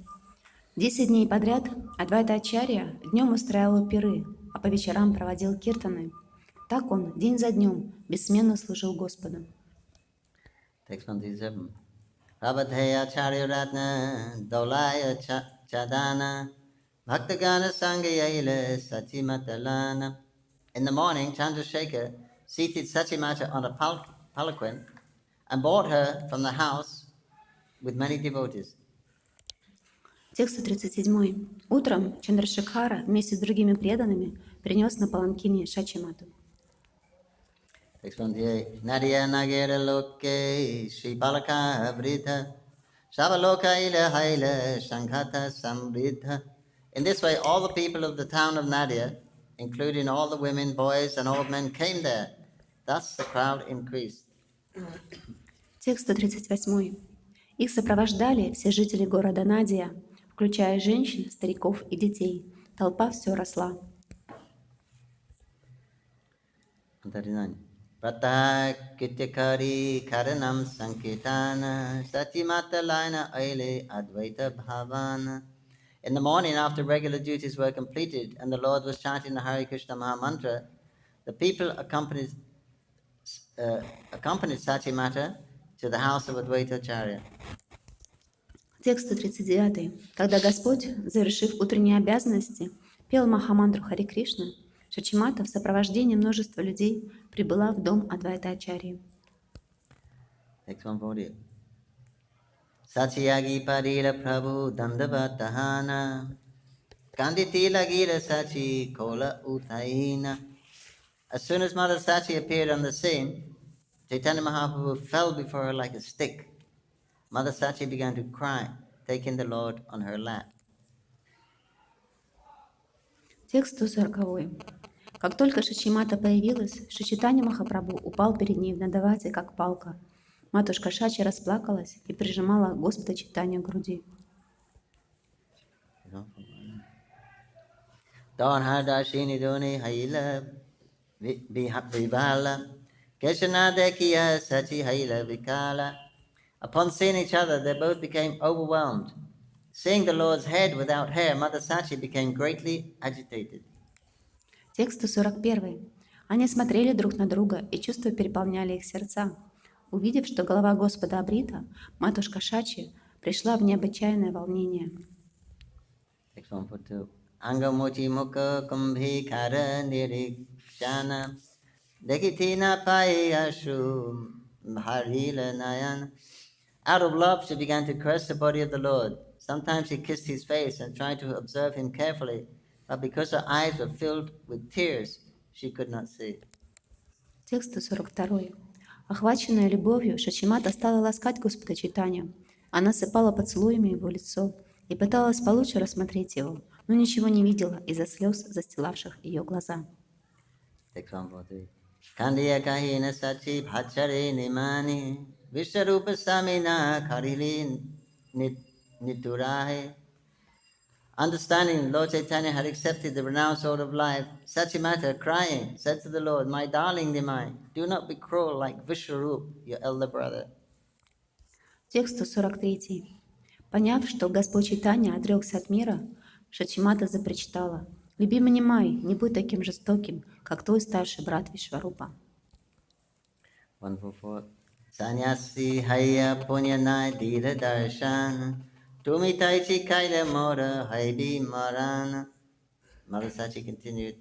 10 дней подряд Адвайта Ачарья днем устраивал пиры, а по вечерам проводил киртаны. Так он день за днем бессменно служил Господу. Text 137. Prabhadeya Charya-ratna Daulaya Chadana Bhaktagana Sangayayila Sachimatalana. In the morning, Chandrasekhar seated Sachimata on a palanquin and brought her from the house with many devotees. Текст 137. Утром Чандрашекхара вместе с другими преданными принес на паланкине Шачимату. Text 138. Nadia Nagera Loke Sri Palaka Vritha Savaloka Ila Haila Shankata Samritha. In this way, all the people of the town of Nadia, including all the women, boys, and old men, came there. Thus the crowd increased. Текст 138. Их сопровождали все жители города Надия, включая женщин, стариков и детей. Толпа все росла. 139. Prata Kityakari Karanam Sankirtana Satimata Laina Aile Advaita Bhavana. In the morning, after regular duties were completed and the Lord was chanting the Hare Krishna Maha Mantra, the people accompanied Sachimata to the house of Advaita Acharya. Текст 139. Когда Господь, завершив утренние обязанности, пел Махамантру Харе Кришна, Шачимата в сопровождении множества людей прибыла в дом Адвайта Ачарьи. Next 140. Sachiyagi parira prabhu dandavatahana Kanditi lagira sachi kola utaina. As soon as Mother Sachi appeared on the scene, Chaitanya Mahaprabhu fell before her like a stick. Mother Sachi began to cry, taking the Lord on her lap. Текст 140. Как только Шачимата появилась, Шичитанья Махапрабху упал перед ней в Надавате, как палка. Матушка Шачи расплакалась и прижимала Господа Чайтанью к груди. Upon seeing each other, they both became overwhelmed. Seeing the Lord's head without hair, Mother Sachi became greatly agitated. Текст 141. Они смотрели друг на друга, и чувства переполняли их сердца. Увидев, что голова Господа обрита, матушка Шачи пришла в необычайное волнение. Text 142. Angamochi mukha kumbhi kara nirikshana Dekitina pai ashu bharila nayan. Out of love, she began to caress the body of the Lord. Sometimes she kissed his face and tried to observe him carefully, but because her eyes were filled with tears, she could not see. Текст 142. Охваченная любовью, Шачимата стала ласкать Господа Чайтанью. Она сыпала поцелуями его лицо и пыталась получше рассмотреть его, но ничего не видела из-за слез, застилавших ее глаза. Text 143. Kandiya kahina sachi bhachare nimani Vishwarupa samina karili niturahe. Understanding Lord Chaitanya had accepted the renounced order of life, Sachimata, crying, said to the Lord, "My darling Nimai, do not be cruel like Vishwarup, your elder brother." Текст 143. Поняв, что Господь Чайтанья отрекся от мира, Шачимата запричитала: «Любимый Нимай, не будь таким жестоким, как твой старший брат Вишварупа». 144. Sanyasi haya punyanai dira darshan Tumi taichi kaila mora haibi marana. Mother Sachi continued,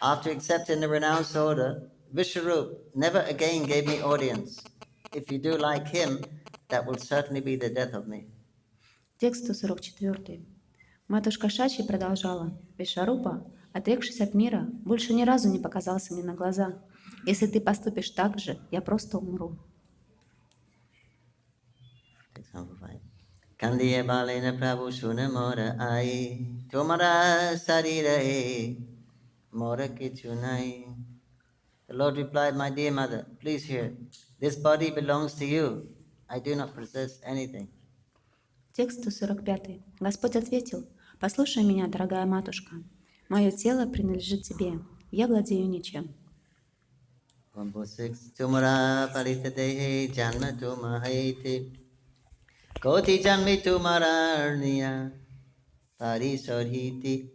after accepting the renounced order, Vishwarup never again gave me audience. If you do like him, that will certainly be the death of me. Текст 144. Матушка Шачи продолжала. Вишварупа, отрекшись от мира, больше ни разу не показался мне на глаза. Если ты поступишь так же, я просто умру. Example 5. Kandiya balena prabhu suna mora ai, tomara sarira e, mora kichunai. The Lord replied, my dear mother, please hear, this body belongs to you. I do not possess anything. Текст 145. Господь ответил, «Послушай меня, дорогая матушка. Мое тело принадлежит тебе. Я владею ничем». 146. Tumara paritadehe janma tumahete, koti janmi tumararniya parisodhiti.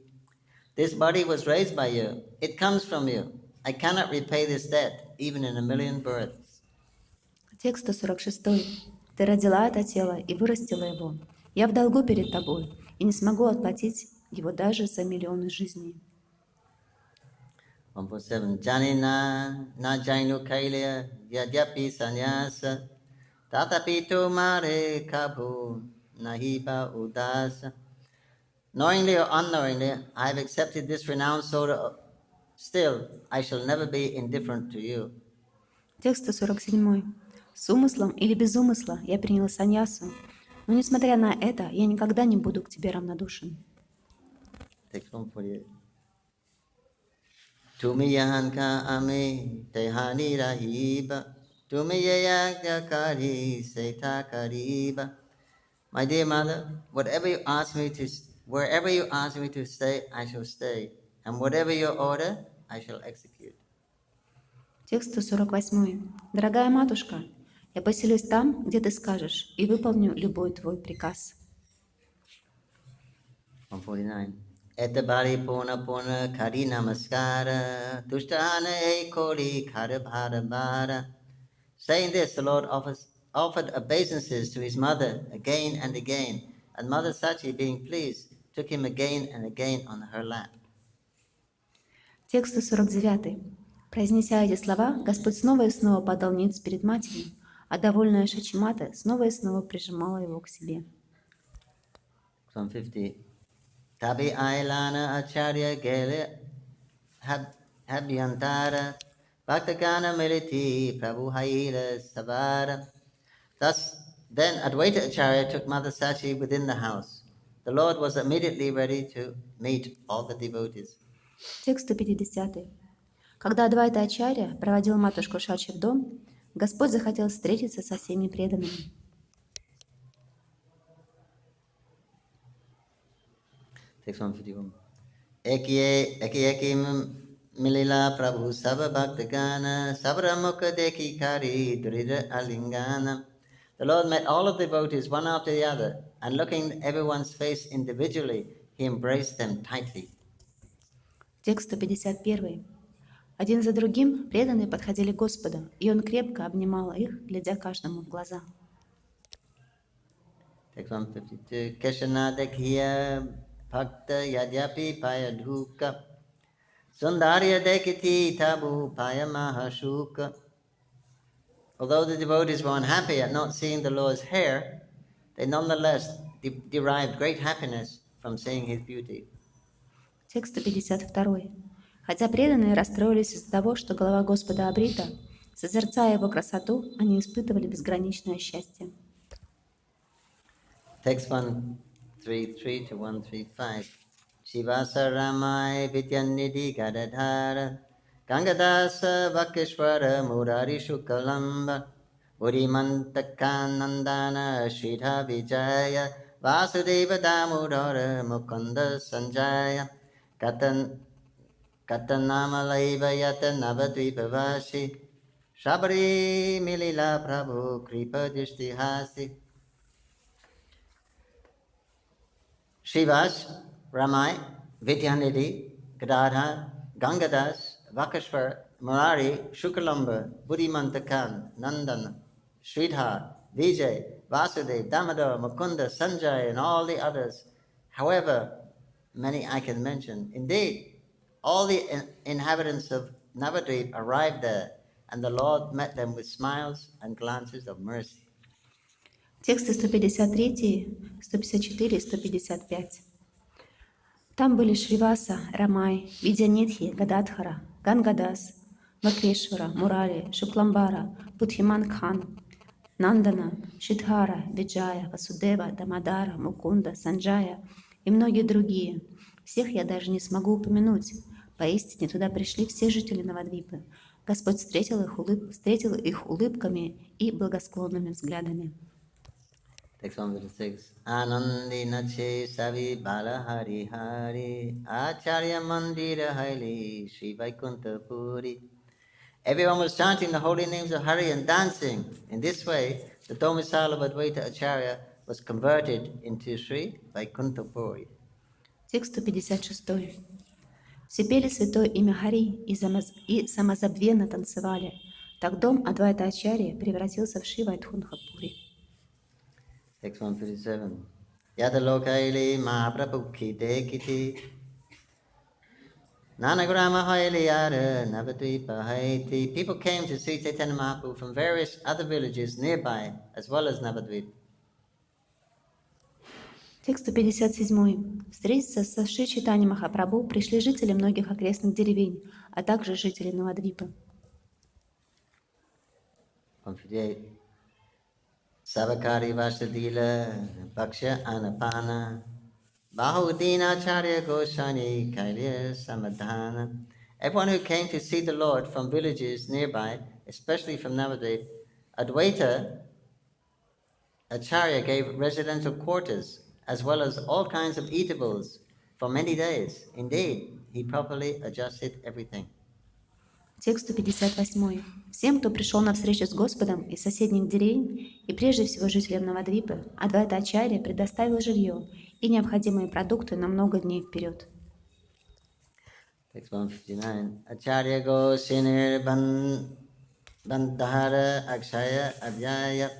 This body was raised by you. It comes from you. I cannot repay this debt, even in 1,000,000 births. Текст 146. Ты родила это тело и вырастила его. Я в долгу перед тобой и не смогу отплатить его даже за миллионы жизней. 147. Janina na jainu kailya yadyapi sanyasa tatapi tumare kabhu nahiba udasa. Knowingly or unknowingly, I have accepted this renowned soda. Still, I shall never be indifferent to you. Текст 147. С умыслом или без умысла я приняла саньясу, но несмотря на это, я никогда не буду к тебе равнодушен. Text 148. Tumiyanka ame tehani rahiba, tumiyayakari seta kariba. My dear mother, wherever you ask me to stay, I shall stay, and whatever you order, I shall execute. Текст 148. Дорогая матушка, я поселюсь там, где ты скажешь, и выполню любой твой приказ. 149. Etabari puna puna kari namaskara, tushtana ekoli kara bhara bhara. Saying this, the Lord offered obeisances to his mother again and again, and Mother Sachi, being pleased, took him again and again on her lap. Текст 149. Произнеся эти слова, Господь снова и снова падал ниц перед матерью, а довольная Шачимата снова и снова прижимала его к себе. 150. Tabi ailana acharya gele habhyantara bhaktagana militi prabhu haila savara. Thus, then Advaita Acharya took Mother Sachi within the house. The Lord was immediately ready to meet all the devotees. Текст 150. Когда Адвайта Ачарья проводил матушку Шачи в дом, Господь захотел встретиться со всеми преданными. Text 151. Eki milila prabhu sava bhaktagana savramukha deki kari durida alingana. The Lord met all of the devotees one after the other, and looking at everyone's face individually, he embraced them tightly. Текст 151. Один за другим преданные подходили к Господу, и Он крепко обнимал их, глядя каждому в глаза. Text 152. Keshana dekhiya bhakta yadyapi payadhuka sundarya dekiti tabu payamahashuka. Although the devotees were unhappy at not seeing the Lord's hair, they nonetheless derived great happiness from seeing his beauty. Текст 152. Хотя преданные расстроились из-за того, что голова Господа обрита, созерцая Его красоту, они испытывали безграничное счастье. Text 133 to 135. Shivasa Ramai Vidyannidhi Gadadhara Gangadasa Vakishwara Murari Shukalamba Urimantakanandana Sridha Vijaya Vasudeva Damodara Mukunda Sanjaya Katanamalayva Yata Navadvipavashi Shabari Milila Prabhu Kripa Dishtihasi. Shivas, Ramai, Vidyanidhi, Gadadhar, Gangadas, Vakashwar, Murari, Shukalamba, Buddhimantakan, Nandan, Sridhar, Vijay, Vasudev, Damodar, Mukunda, Sanjay, and all the others, however many I can mention. Indeed, all the inhabitants of Navadvip arrived there, and the Lord met them with smiles and glances of mercy. Тексты 153, 154 и 155. Там были Шриваса, Рамай, Видянитхи, Гададхара, Гангадас, Вакрешвара, Мурали, Шукламбара, Будхиман Кхан, Нандана, Шидхара, Виджая, Васудева, Дамадара, Мукунда, Санджая и многие другие. Всех я даже не смогу упомянуть. Поистине туда пришли все жители Навадвипы. Господь встретил их улыбками и благосклонными взглядами. Text 156. Anandi nache savi bala hari hari acharya mandira haili Sri Vaikuntha Puri. Everyone was chanting the holy names of Hari and dancing. In this way, the domicile of Advaita Acharya was converted into Sri Vaikuntha Puri. Текст 156. Все пели святое имя Хари и самозабвенно танцевали. Так дом Адвайта Ачарьи превратился в Шри Вайтхунха Пури. Text 157. Yada lokaili mahaprabhu kite kiti Nanagrama haili yada navadvipa haiti. People came to see Chaitanya Mahaprabhu from various other villages nearby as well as Navadvip. Текст 157. Встретиться со Шри Чайтаньей Махапрабху пришли жители многих окрестных деревень, а также жители Навадвипы. 158. Savakari Vasadila Bhaksha Anapana Bahudina Charya Goshani Kailya Samadhana. Everyone who came to see the Lord from villages nearby, especially from Navadvip, Advaita Acharya gave residential quarters as well as all kinds of eatables for many days. Indeed, he properly adjusted everything. Текст 158. Всем, кто пришел на встречу с Господом из соседних деревень и прежде всего жителям Навадвипы, Адвайта Ачарья предоставил жилье и необходимые продукты на много дней вперед. Text 159. Acharya go sinir bandhara akshaya adyaya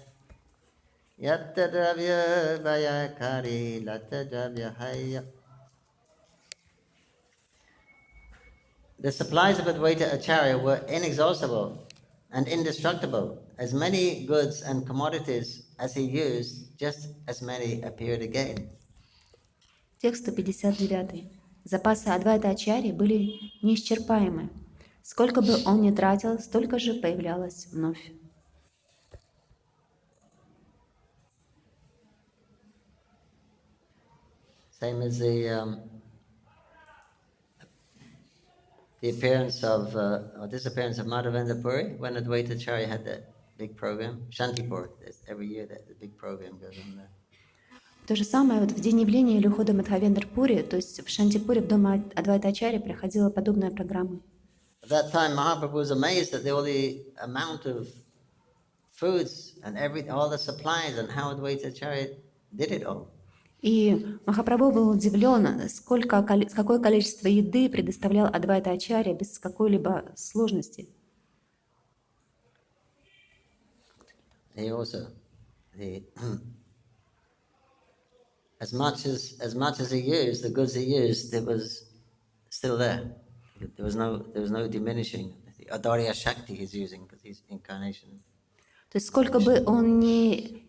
yatta dravya vayakari latta dravya haya. The supplies of Advaita Acharya were inexhaustible and indestructible. As many goods and commodities as he used, just as many appeared again. Текст 159. Запасы Адвайта Ачарьи были неисчерпаемы. Сколько бы он ни тратил, столько же появлялось вновь. Same as the appearance of disappearance of Madhavendra Puri when Advaita Acharya had that big program. Shantipur, every year that the big program goes on there. То же самое вот в день явления или ухода Мадхавендра Пури, то есть в Шантипуре, в доме Адвайта Ачарьи проходила подобная программа. At that time, Mahaprabhu was amazed at all the amount of foods and all the supplies and how Advaita Acharya did it all. И Махапрабху был удивлен, какое количество еды предоставлял Адвайта Ачарья без какой-либо сложности. He also, as much as he used, the goods he used, it was still there. There was no diminishing the Adarya Shakti he's using because he's incarnation. То есть сколько бы он ни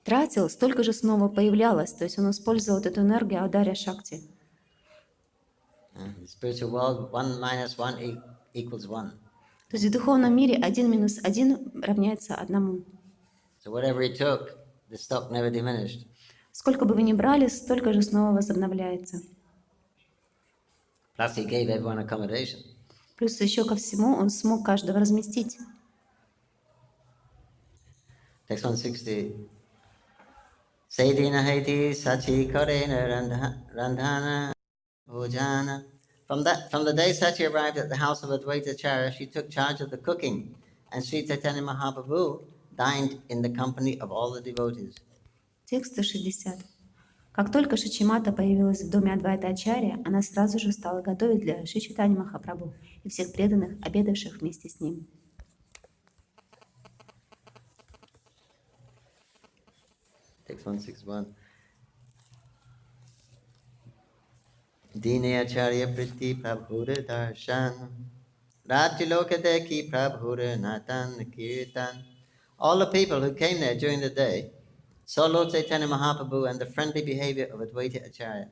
тратил, столько же снова появлялось. То есть он использовал вот эту энергию Адарья Шакти. The spiritual world, 1 minus 1 equals 1. То есть в духовном мире 1 минус 1 равняется 1. So whatever he took, the stock never diminished. Сколько бы вы ни брали, столько же снова возобновляется. Plus he gave everyone accommodation. Плюс еще ко всему он смог каждого разместить. Text 160. Saidina Haiti Sachi Korena Randhana Bhojana. From the day Sachi arrived at the house of Advaita Acharya, she took charge of the cooking, and Sri Chaitanya Mahaprabhu dined in the company of all the devotees. Текст 160. Как только Шичимата появилась в доме Адвайта Ачарья, она сразу же стала готовить для Шри Чайтаньи Махапрабху и всех преданных, обедавших вместе с ним. Text 161. Dine Acharya Priti Prabhura Darshan Ratiloka Deki Prabhura Natan Kirtan. All the people who came there during the day saw Lord Chaitanya Mahaprabhu and the friendly behavior of Advaita Acharya.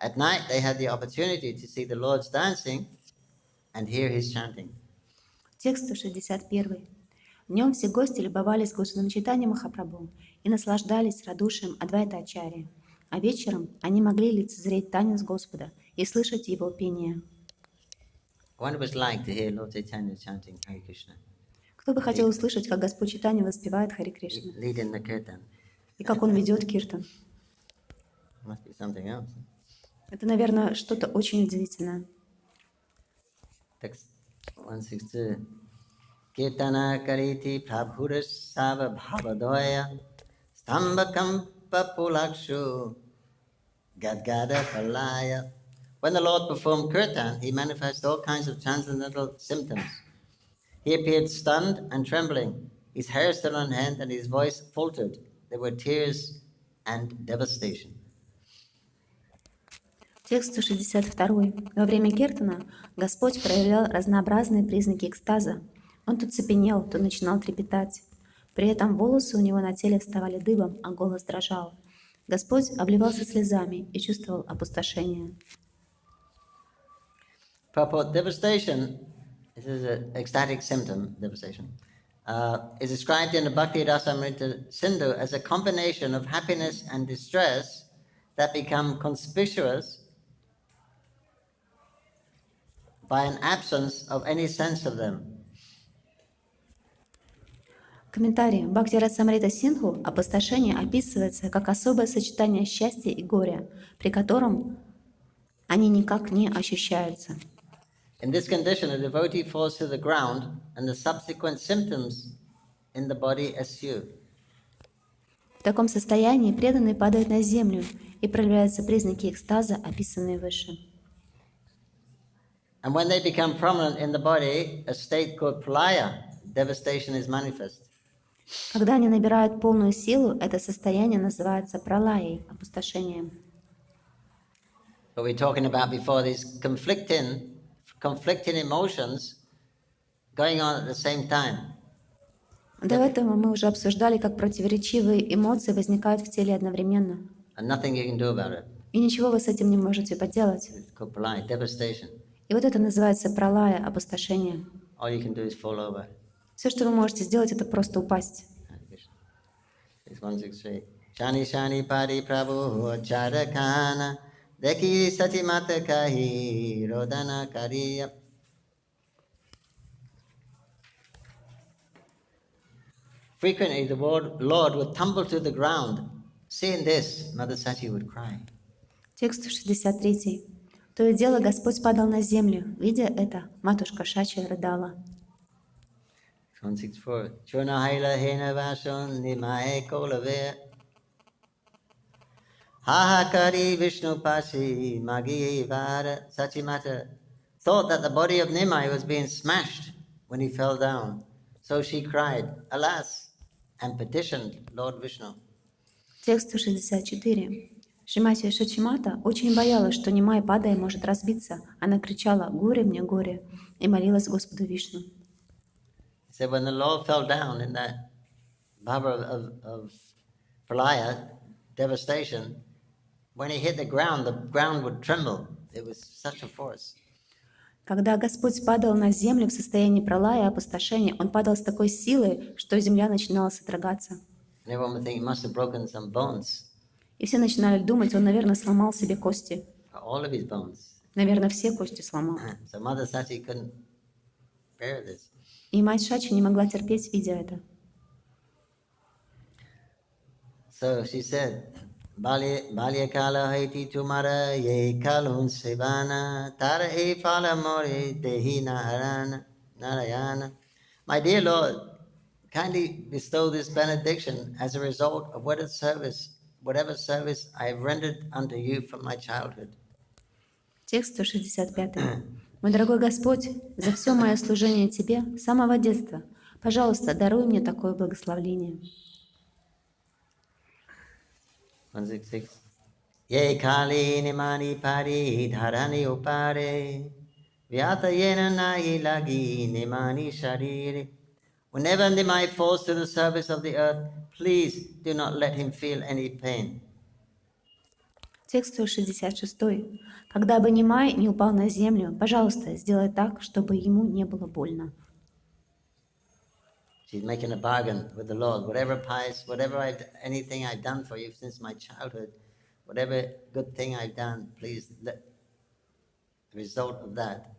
At night, they had the opportunity to see the Lord's dancing and hear his chanting. Текст 161. Днем все гости любовались Господом Чайтаньей Махапрабху и наслаждались радушием Адвайта Ачарьи, а вечером они могли лицезреть танец Господа и слышать его пение. I wonder what it's like to hear Lord Chaitanya chanting Hare Krishna, Кто бы хотел услышать, как Господь Чайтанья воспевает Харе Кришна, leading the kirtan. и как он ведет киртан. Must be something else. Это, наверное, что-то очень удивительное. Text 162. Kirtana kariti prabhuras sava bhavadoya stambhakampa pulakshu gadgada palaya. When the Lord performed kirtan, he manifested all kinds of transcendental symptoms. He appeared stunned and trembling. His hair stood on end and his voice faltered. There were tears and devastation. Текст 162. Во время киртана Господь проявлял разнообразные признаки экстаза. Он то цепенел, то начинал трепетать. При этом волосы у него на теле вставали дыбом, а голос дрожал. Господь обливался слезами и чувствовал опустошение. Purport: devastation, this is an ecstatic symptom, devastation, is described in the Bhakti-rasamrita Sindhu as a combination of happiness and distress that become conspicuous by an absence of any sense of them. Комментарий. Бхакти-расамрита Синдху опустошение описывается как особое сочетание счастья и горя, при котором они никак не ощущаются. In this condition, a devotee falls to the ground and the subsequent symptoms in the body ensue. В таком состоянии преданный падает на землю и проявляются признаки экстаза, описанные выше. And when they become prominent in the body, a state called pralaya, devastation is manifest. Когда они набирают полную силу, это состояние называется пралаей, опустошением. What we were talking about before, these conflicting emotions going on at the same time. До этого мы уже обсуждали, как противоречивые эмоции возникают в теле одновременно. And nothing you can do about it. И ничего вы с этим не можете поделать. It's called pralaya, devastation. И вот это называется пралая, опустошение. All you can do is fall over. Все, что вы можете сделать, это просто упасть. 163. Shani shani pari prabhu charakana deki satimata kahi rodana kariya. Frequently the Lord would tumble to the ground. Seeing this, Mother Sati would cry. Текст 63. То и дело Господь падал на землю. Видя это, матушка Шачи рыдала. 164. Chuna haila hena vason nimae kolave. Hahakari Vishnu pasi magi vara. Sachimata thought that the body of Nimai was being smashed when he fell down. So she cried, alas, and petitioned Lord Vishnu. Текст 164. Шримати Шачимата очень боялась, что Нимай, падая, может разбиться. Она кричала «Горе мне, горе!» и молилась Господу Вишну. So when the Lord fell down in that bhava of pralaya, devastation, when he hit the ground would tremble. It was such a force. Когда Господь падал на землю в состоянии пралая и опустошения, Он падал с такой силой, что земля начинала содрогаться. And everyone would think he must have broken some bones. И все начинали думать, он, наверное, сломал себе кости. All of his bones. Наверное, все кости сломал. So Mother Sati couldn't bear this. И мать Шачи не могла терпеть, видя это. So she said, Balya kala haiti tumara ye kalun sevana tara e phala mori dehi narayana. My dear Lord, kindly bestow this benediction as a result of whatever service I have rendered unto you from my childhood. Текст 165. Мой дорогой Господь, за все мое служение Тебе с самого детства, пожалуйста, даруй мне такое благословение. 166. Ye kali nimani pari dharani upare vyata yena nahi lagi nimani sharire Whenever Nimai falls to the surface of the earth, please do not let him feel any pain. Текст 166. Когда бы Нимай не упал на землю, пожалуйста, сделай так, чтобы ему не было больно. She's making a bargain with the Lord. Anything I've done for you since my childhood, whatever good thing I've done, please let the result of that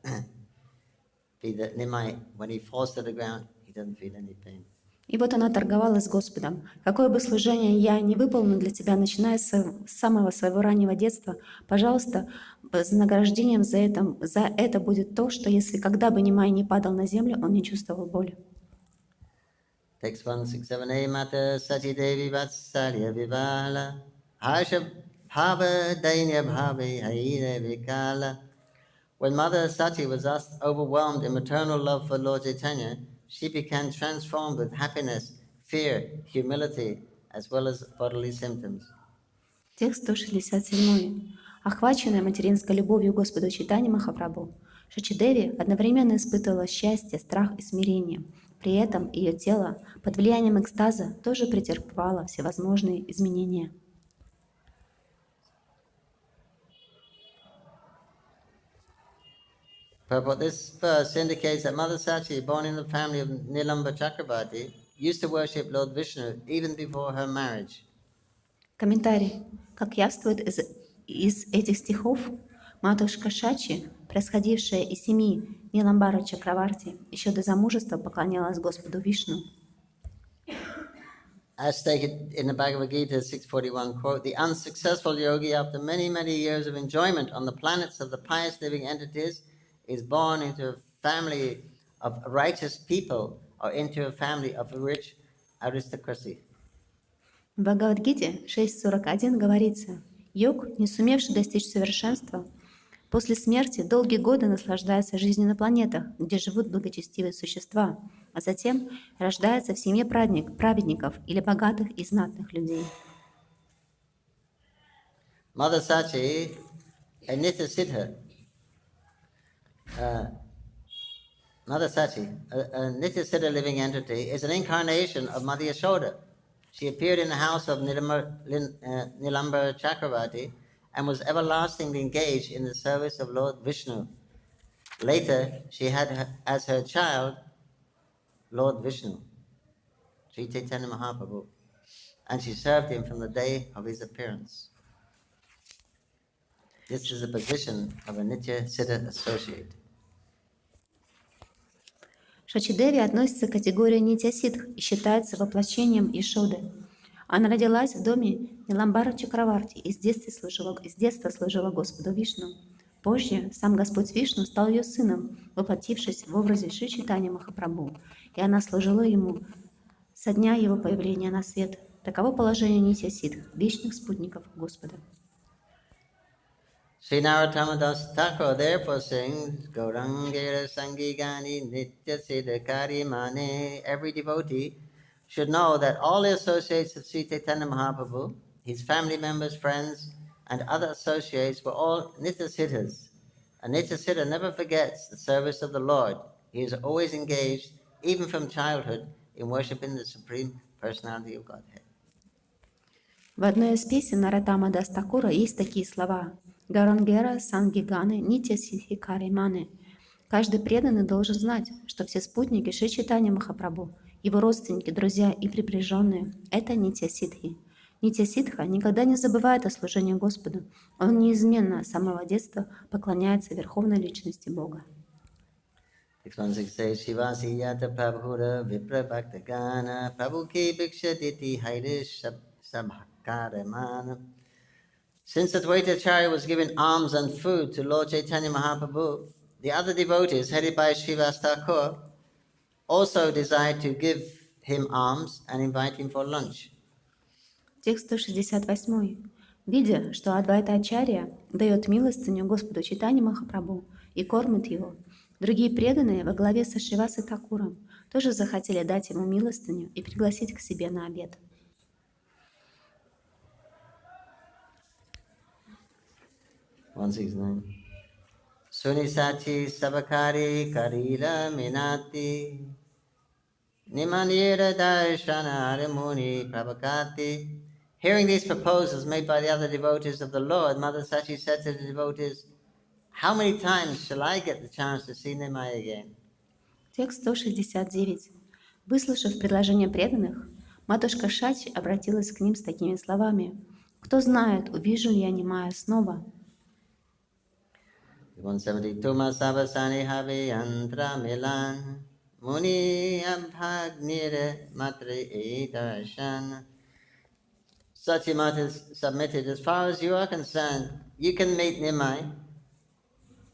be that Nimai, when he falls to the ground, he doesn't feel any pain. И вот она торговалась с Господом. Какое бы служение я не выполнил для тебя, начиная с самого своего раннего детства, пожалуйста, вознаграждением за это будет то, что если когда бы Нимай не падал на землю, он не чувствовал боли. Text 167a Mata Sati Devi Vatsalya Vivala Harsha Bhava Dainya Bhavi Haire Vikala. When Mother Sati was thus overwhelmed in maternal love for Lord Chaitanya, she became transformed with happiness, fear, humility, as well as bodily symptoms. Текст 167. Охваченная материнской любовью к Господу Чайтаньи Махапрабху, Шачидеви одновременно испытывала счастье, страх и смирение. При этом ее тело под влиянием экстаза тоже претерпевало всевозможные изменения. But this verse indicates that Mother Sati, born in the family of Nilamba Chakravarti, used to worship Lord Vishnu even before her marriage. Комментарий. Как явствует из этих стихов, матушка Шачи, происходившая из семьи Ниламбара Чакраварти, еще до замужества поклонялась Господу Вишну. As stated in the Bhagavad Gita 641 quote, the unsuccessful yogi, after many, many years of enjoyment on the planets of the pious living entities, is born into a family of righteous people or into a family of rich aristocracy. В Бхагавад-гите 6.41 говорится: йог, не сумевший достичь совершенства, после смерти долгие годы наслаждается жизнью на планетах, где живут благочестивые существа, а затем рождается в семье праведников или богатых и знатных людей. Mother Sati, a Nitya Siddha, a Nitya Siddha living entity, is an incarnation of Mother Yashoda. She appeared in the house of Nilamba Chakravarti and was everlastingly engaged in the service of Lord Vishnu. Later, she had as her child Lord Vishnu, Sri Chaitanya Mahaprabhu, and she served him from the day of his appearance. This is the position of a Nitya Siddha associate. Шачидеви относится к категории Нитья-сидх и считается воплощением Ишоды. Она родилась в доме Ниламбара Чакраварти и с детства служила Господу Вишну. Позже сам Господь Вишну стал ее сыном, воплотившись в образе Шри Чайтаньи Махапрабху, и она служила ему со дня его появления на свет. Таково положение Нитья-сидх, вечных спутников Господа. Sri Narottam Thakur therefore sings, Gaurangera Sangigani Nitya Siddhakari Mane. Every devotee should know that all the associates of Sri Chaitanya Mahaprabhu, his family members, friends, and other associates were all Nitya Siddhas. A Nitya Siddha never forgets the service of the Lord. He is always engaged, even from childhood, in worshipping the Supreme Personality of Godhead. В одной из песен Нароттама Дас Такура есть такие слова: Гарангера Сангиганы Нитья Сидхикари Мане. Каждый преданный должен знать, что все спутники Шри Чайтаньи Махапрабху, его родственники, друзья и приближенные — это Нитья-сидхи. Нитья-сидха никогда не забывает о служении Господу. Он неизменно с самого детства поклоняется Верховной Личности Бога. 616 Shivasi Yata Prabhura Vipra Bhaktagana Prabhu Ki Bhikshaditi Hairish Sabhakaramana. Since the Advaita-acharya was giving alms and food to Lord Chaitanya Mahaprabhu, the other devotees, headed by Srivas Thakur, also desired to give him alms and invite him for lunch. Текст 168. Видя, что Адвайта-ачарья дает милостыню Господу Чайтаньи Махапрабху и кормит его, другие преданные во главе со Шривасой Такуром тоже захотели дать ему милостыню и пригласить к себе на обед. Sunisati Sabakari Karila Minati Nimanira darshana arimuni prabhakati. Hearing these proposals made by the other devotees of the Lord, Mother Sachi said to the devotees, how many times shall I get the chance to see Nimai again? Текст 169. Выслушав предложение преданных, матушка Шачи обратилась к ним с такими словами. «Кто знает, увижу ли я Нимая снова?» 172 Masabasani Havi Antra Milan Muni Abhagnire Matre Darshan. Satyamata submitted, as far as you are concerned, you can meet Nimai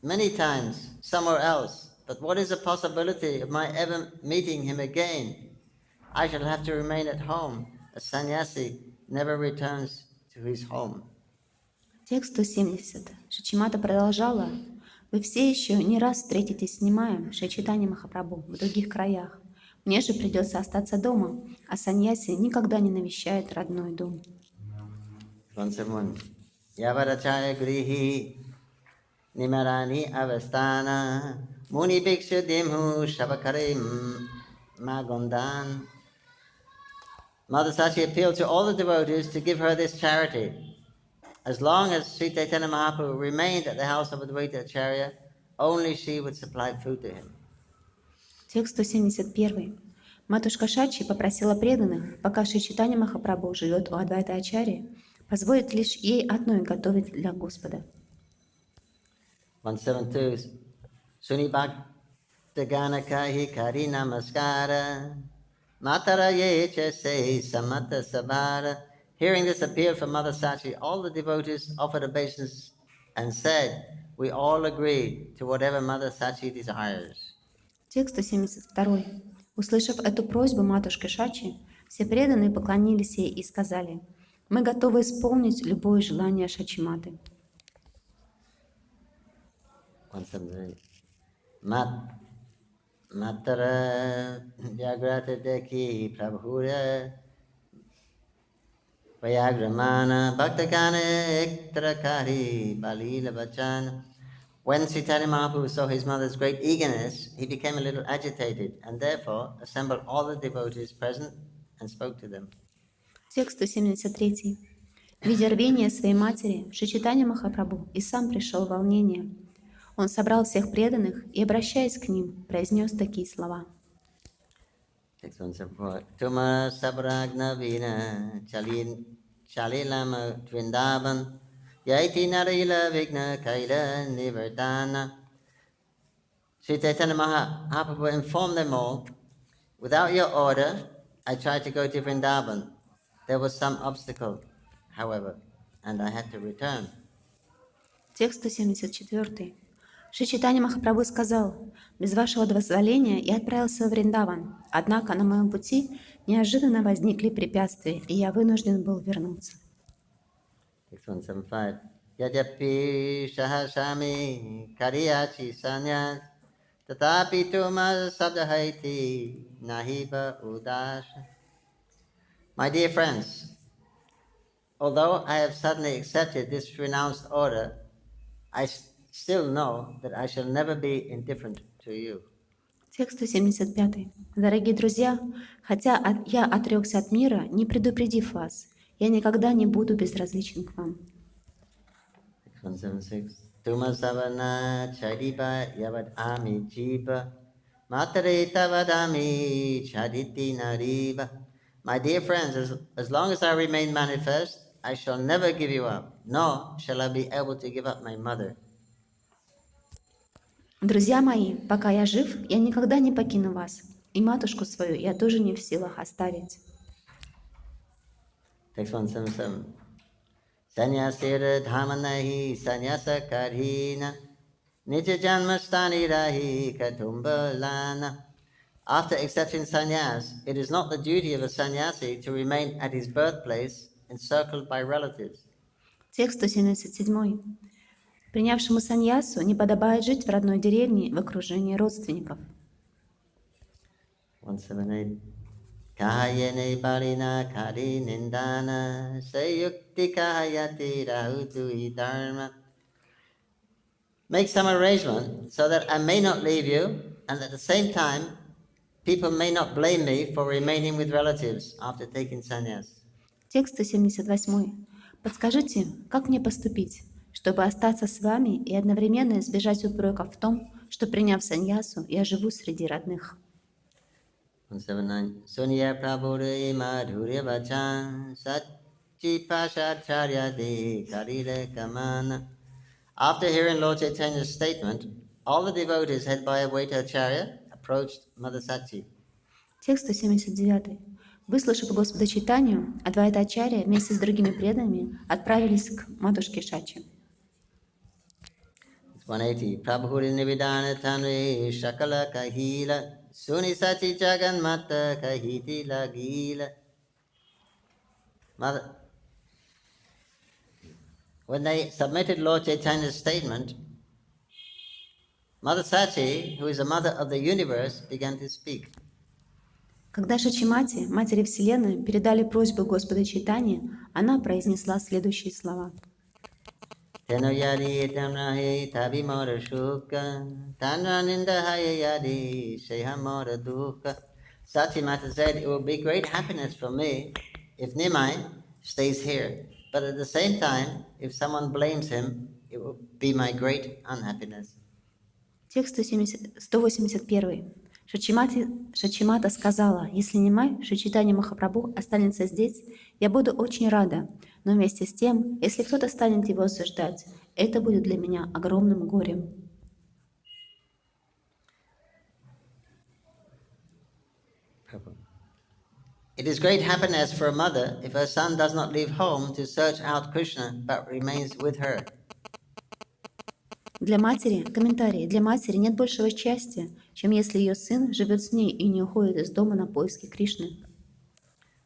many times somewhere else, but what is the possibility of my ever meeting him again? I shall have to remain at home. A sannyasi never returns to his home. Текст 170. Шачимата продолжала. «Вы все еще не раз встретитесь с Нимаем, Шри Чайтанья Махапрабху, в других краях. Мне же придется остаться дома, а саньяси никогда не навещает родной дом». 171. Yavarachaya grihi nimarani avastana muni bhikshu dimhu shavakarim magondan. Mother Sachi appealed to all the devotees to give her this charity. As long as Sri Chaitanya Mahaprabhu remained at the house of Advaita Acharya, only she would supply food to him. Текст 171. Матушка Шачи попросила преданных, пока Шри Чайтанья Махапрабху живет у Адвайта Ачарьи, позволить лишь ей одной готовить для Господа. 172. Suni Bhakta hi Kari Namaskara Matara Yecha Se Samata Sabara. Hearing this appeal from Mother Sachi, all the devotees offered obeisance and said, we all agree to whatever Mother Sachi desires. Текст 172. Услышав эту просьбу матушки Шачи, все преданные поклонились ей и сказали, «Мы готовы исполнить любое желание Шачиматы». 178. Matara Jagrata Deki Prabhura Vayagramana Bhaktagana Ektrakari Balila Bachan. When Chaitanya Mahaprabhu saw his mother's great eagerness, he became a little agitated and therefore assembled all the devotees present and spoke to them. Текст 173. Видя рвение своей матери, Шри Чайтанья Махапрабху и сам пришел в волнение. Он собрал всех преданных и, обращаясь к ним, произнес такие слова. Text 174. Tuma Sabragna Vina Chalilama Tvindavan Yaiti Narila Vigna Kaila Nivardana. Sri Chaitanya Mahaprabhu informed them all, without your order, I tried to go to Vrindavan. There was some obstacle, however, and I had to return. Текст 174. Шри Чайтанья Махапрабху сказал, «Без вашего дозволения я отправился в Вриндаван, однако на моем пути неожиданно возникли препятствия, и я вынужден был вернуться». 175. Yadyapi Shahasami Kariyachi Sanyas Tatapi Tuma Sabdahaiti Nahiba Udasha. My dear friends, although I have suddenly accepted this renounced order, I still know that I shall never be indifferent to you. Текст 175. Дорогие друзья, хотя я отрекся от мира, не предупредив вас, я никогда не буду безразличен к вам. 176. Tuma Savana Chariba Yavad Ami Jiba Matarita Vadami Chariti Nariba. My dear friends, as long as I remain manifest, I shall never give you up, nor shall I be able to give up my mother. Друзья мои, пока я жив, я никогда не покину вас, и матушку свою я тоже не в силах оставить. Text 177. Sanyasira dhamanahi sanyasa karhina nija janmastani rahi katumbalana. After accepting sannyas, it is not the duty of a sannyasi to remain at his birthplace encircled by relatives. Текст 177. Принявшему саньясу не подобает жить в родной деревне в окружении родственников. 178. Kayane balina kari nindana sayukti kahayati rahutui dharma. Make some arrangement so that I may not leave you, and at the same time people may not blame me for remaining with relatives after taking sannyas. Текст 178. Подскажите, как мне поступить, чтобы остаться с вами и одновременно избежать упреков в том, что, приняв саньясу, я живу среди родных? 179. Sunya prabhu madhurya vachan satchi pashacharyade karire kamana. After hearing Lord Chaitanya's statement, all the devotees headed by a waiter Acharya approached Mother Sachi. Текст 179. Выслушав Господа Чайтанью, Адвайта-ачарья вместе с другими преданными отправились к матушке Шачи. 180. Prabhu nividana tanvi shakala kahila suni sachi jagan mata kahiti lagila. Mother, when they submitted Lord Chaitanya's statement, Mother Sachi, who is the mother of the universe, began to speak. Когда Шачимати, Матери Вселенной, передали просьбу Господа Чайтаньи, она произнесла следующие слова. Tenoyadi tamnahi tabi mora shuka tanraninda hayayadi shehamora duka. Sachi Mata said, it will be great happiness for me if Nimai stays here. But at the same time, if someone blames him, it will be my great unhappiness. Текст 181. Шачимата сказала, если Нимай, Шри Чайтанья Махапрабху, останется здесь, я буду очень рада, но вместе с тем, если кто-то станет его осуждать, это будет для меня огромным горем. It is great happiness for a mother if her son does not leave home to search out Krishna, but remains with her. Для матери, комментарий, для матери нет большего счастья, чем если ее сын живет с ней и не уходит из дома на поиски Кришны.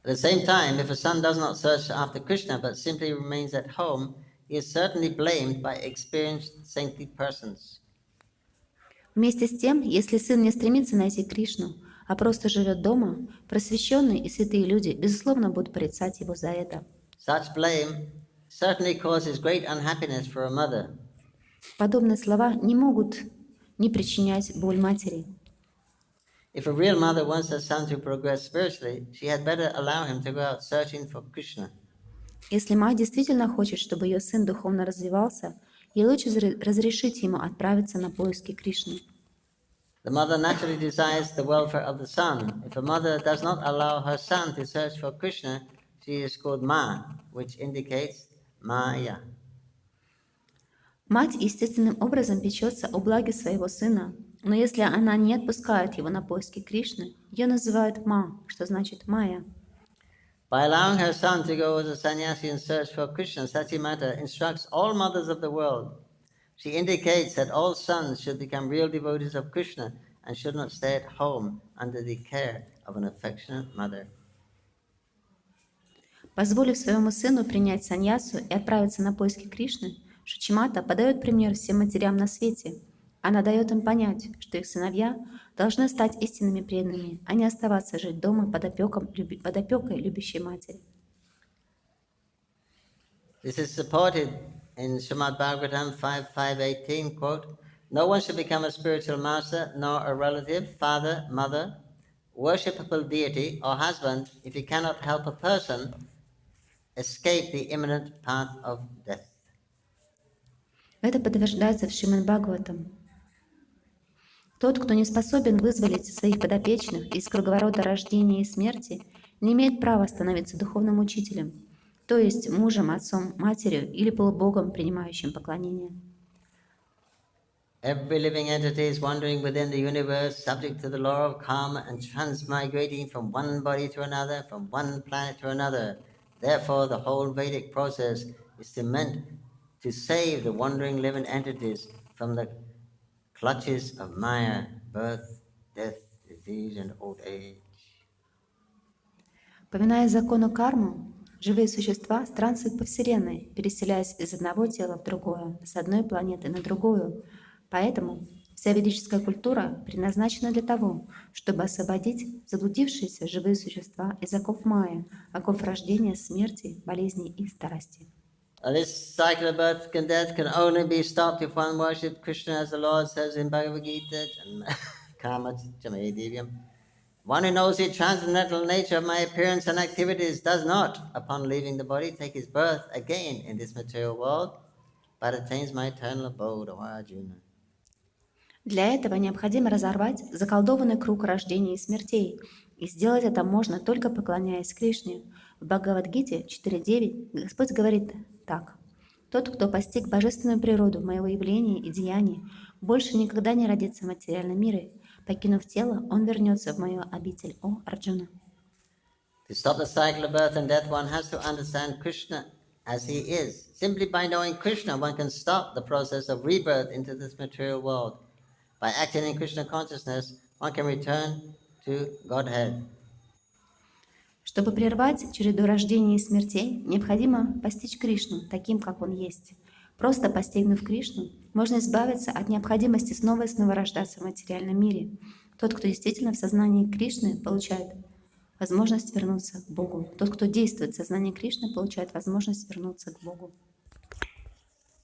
At the same time, if a son does not search after Krishna, but simply remains at home, he is certainly blamed by experienced saintly persons. Вместе с тем, если сын не стремится найти Кришну, а просто живет дома, просвещенные и святые люди, безусловно, будут порицать его за это. Such blame certainly causes great unhappiness for a mother. Подобные слова не могут не причинять боль матери. If a real mother wants her son to progress spiritually, she had better allow him to go out searching for Krishna. Если мать действительно хочет, чтобы ее сын духовно развивался, ей лучше разрешить ему отправиться на поиски Кришны. The mother naturally desires the welfare of the son. If a mother does not allow her son to search for Krishna, she is called Ma, which indicates Maya. Мать естественным образом печется о благе своего сына, но если она не отпускает его на поиски Кришны, ее называют Ма, что значит Майя. By allowing her son to go as a sannyasi in search for Krishna, Sachimata instructs all mothers of the world. She indicates that all sons should become real devotees of Krishna and should not stay at home under the care of an affectionate mother. Позволив своему сыну принять саньясу и отправиться на поиски Кришны, Шачимата подает пример всем матерям на свете. Она дает им понять, что их сыновья должны стать истинными преданными, а не оставаться жить дома под опекой любящей матери. This is supported in Srimad Bhagavatam 5.5.18, quote, no one should become a spiritual master, nor a relative, father, mother, worshipable deity, or husband if he cannot help a person escape the imminent path of death. Это подтверждается в Шримад Бхагаватам. Тот, кто не способен вызволить своих подопечных из круговорота рождения и смерти, не имеет права становиться духовным учителем, то есть мужем, отцом, матерью или полубогом, принимающим поклонение. Every living entity is wandering within the universe, subject to the law of karma and transmigrating from one body to another, from one planet to another. Therefore, the whole Vedic process is meant to save the wandering living entities from the clutches of Maya, birth, death, disease and old age. Поминая закону карму, живые существа странствуют по Вселенной, переселяясь из одного тела в другое, с одной планеты на другую. Поэтому вся ведическая культура предназначена для того, чтобы освободить заблудившиеся живые существа из оков Майя, оков рождения, смерти, болезней и старости. This cycle of birth and death can only be stopped if one worships Krishna, as the Lord says in Bhagavad Gita, Kama Chame Divyam. One who knows the transcendental nature of my appearance and activities does not, upon leaving the body, take his birth again in this material world, but attains my eternal abode, O Arjuna. Для этого необходимо разорвать заколдованный круг рождений и смертей, и сделать это можно только поклоняясь Кришне. В Бхагавад-гите 4.9 Господь говорит так: «Тот, кто постиг божественную природу моего явления и деяний, больше никогда не родится в материальном мире. Покинув тело, он вернется в мою обитель, о Арджуна». To stop the cycle of birth and death, one has to understand Krishna as he is. Simply by knowing Krishna, one can stop the process of rebirth into this material world. By acting in Krishna consciousness, one can return to Godhead. Чтобы прервать череду рождений и смертей, необходимо постичь Кришну таким, как Он есть. Просто постигнув Кришну, можно избавиться от необходимости снова и снова рождаться в материальном мире. Тот, кто действительно в сознании Кришны, получает возможность вернуться к Богу. Тот, кто действует в сознании Кришны, получает возможность вернуться к Богу.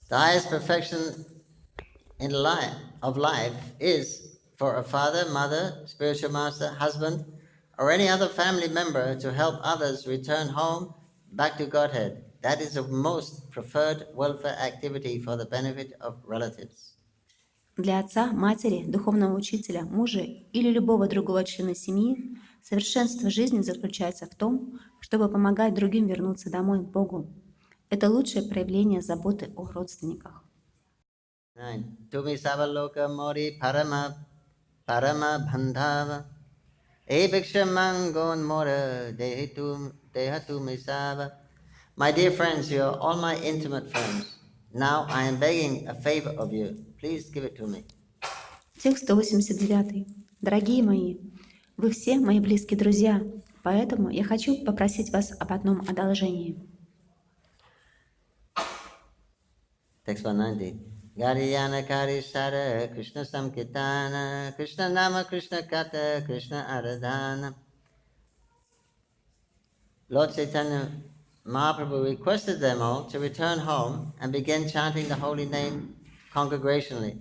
The highest perfection of life is for a father, mother, spiritual master, husband, or any other family member to help others return home back to Godhead. That is the most preferred welfare activity for the benefit of relatives. Для отца, матери, духовного учителя, мужа или любого другого члена семьи совершенство жизни заключается в том, чтобы помогать другим вернуться домой к Богу. Это лучшее проявление заботы о родственниках. Tumi savaloka mori parama bandhava ebhikshamangon mora dehatu misava. My dear friends, you are all my intimate friends. Now I am begging a favor of you. Please give it to me. Текст 189. Дорогие мои, вы все мои близкие друзья, поэтому я хочу попросить вас об одном одолжении. Text 190. Gariyana Karishara Krishna Samkitana Krishna Nama Krishna Kata Krishna Aradhana. Lord Chaitanya Mahaprabhu requested them all to return home and begin chanting the holy name congregationally.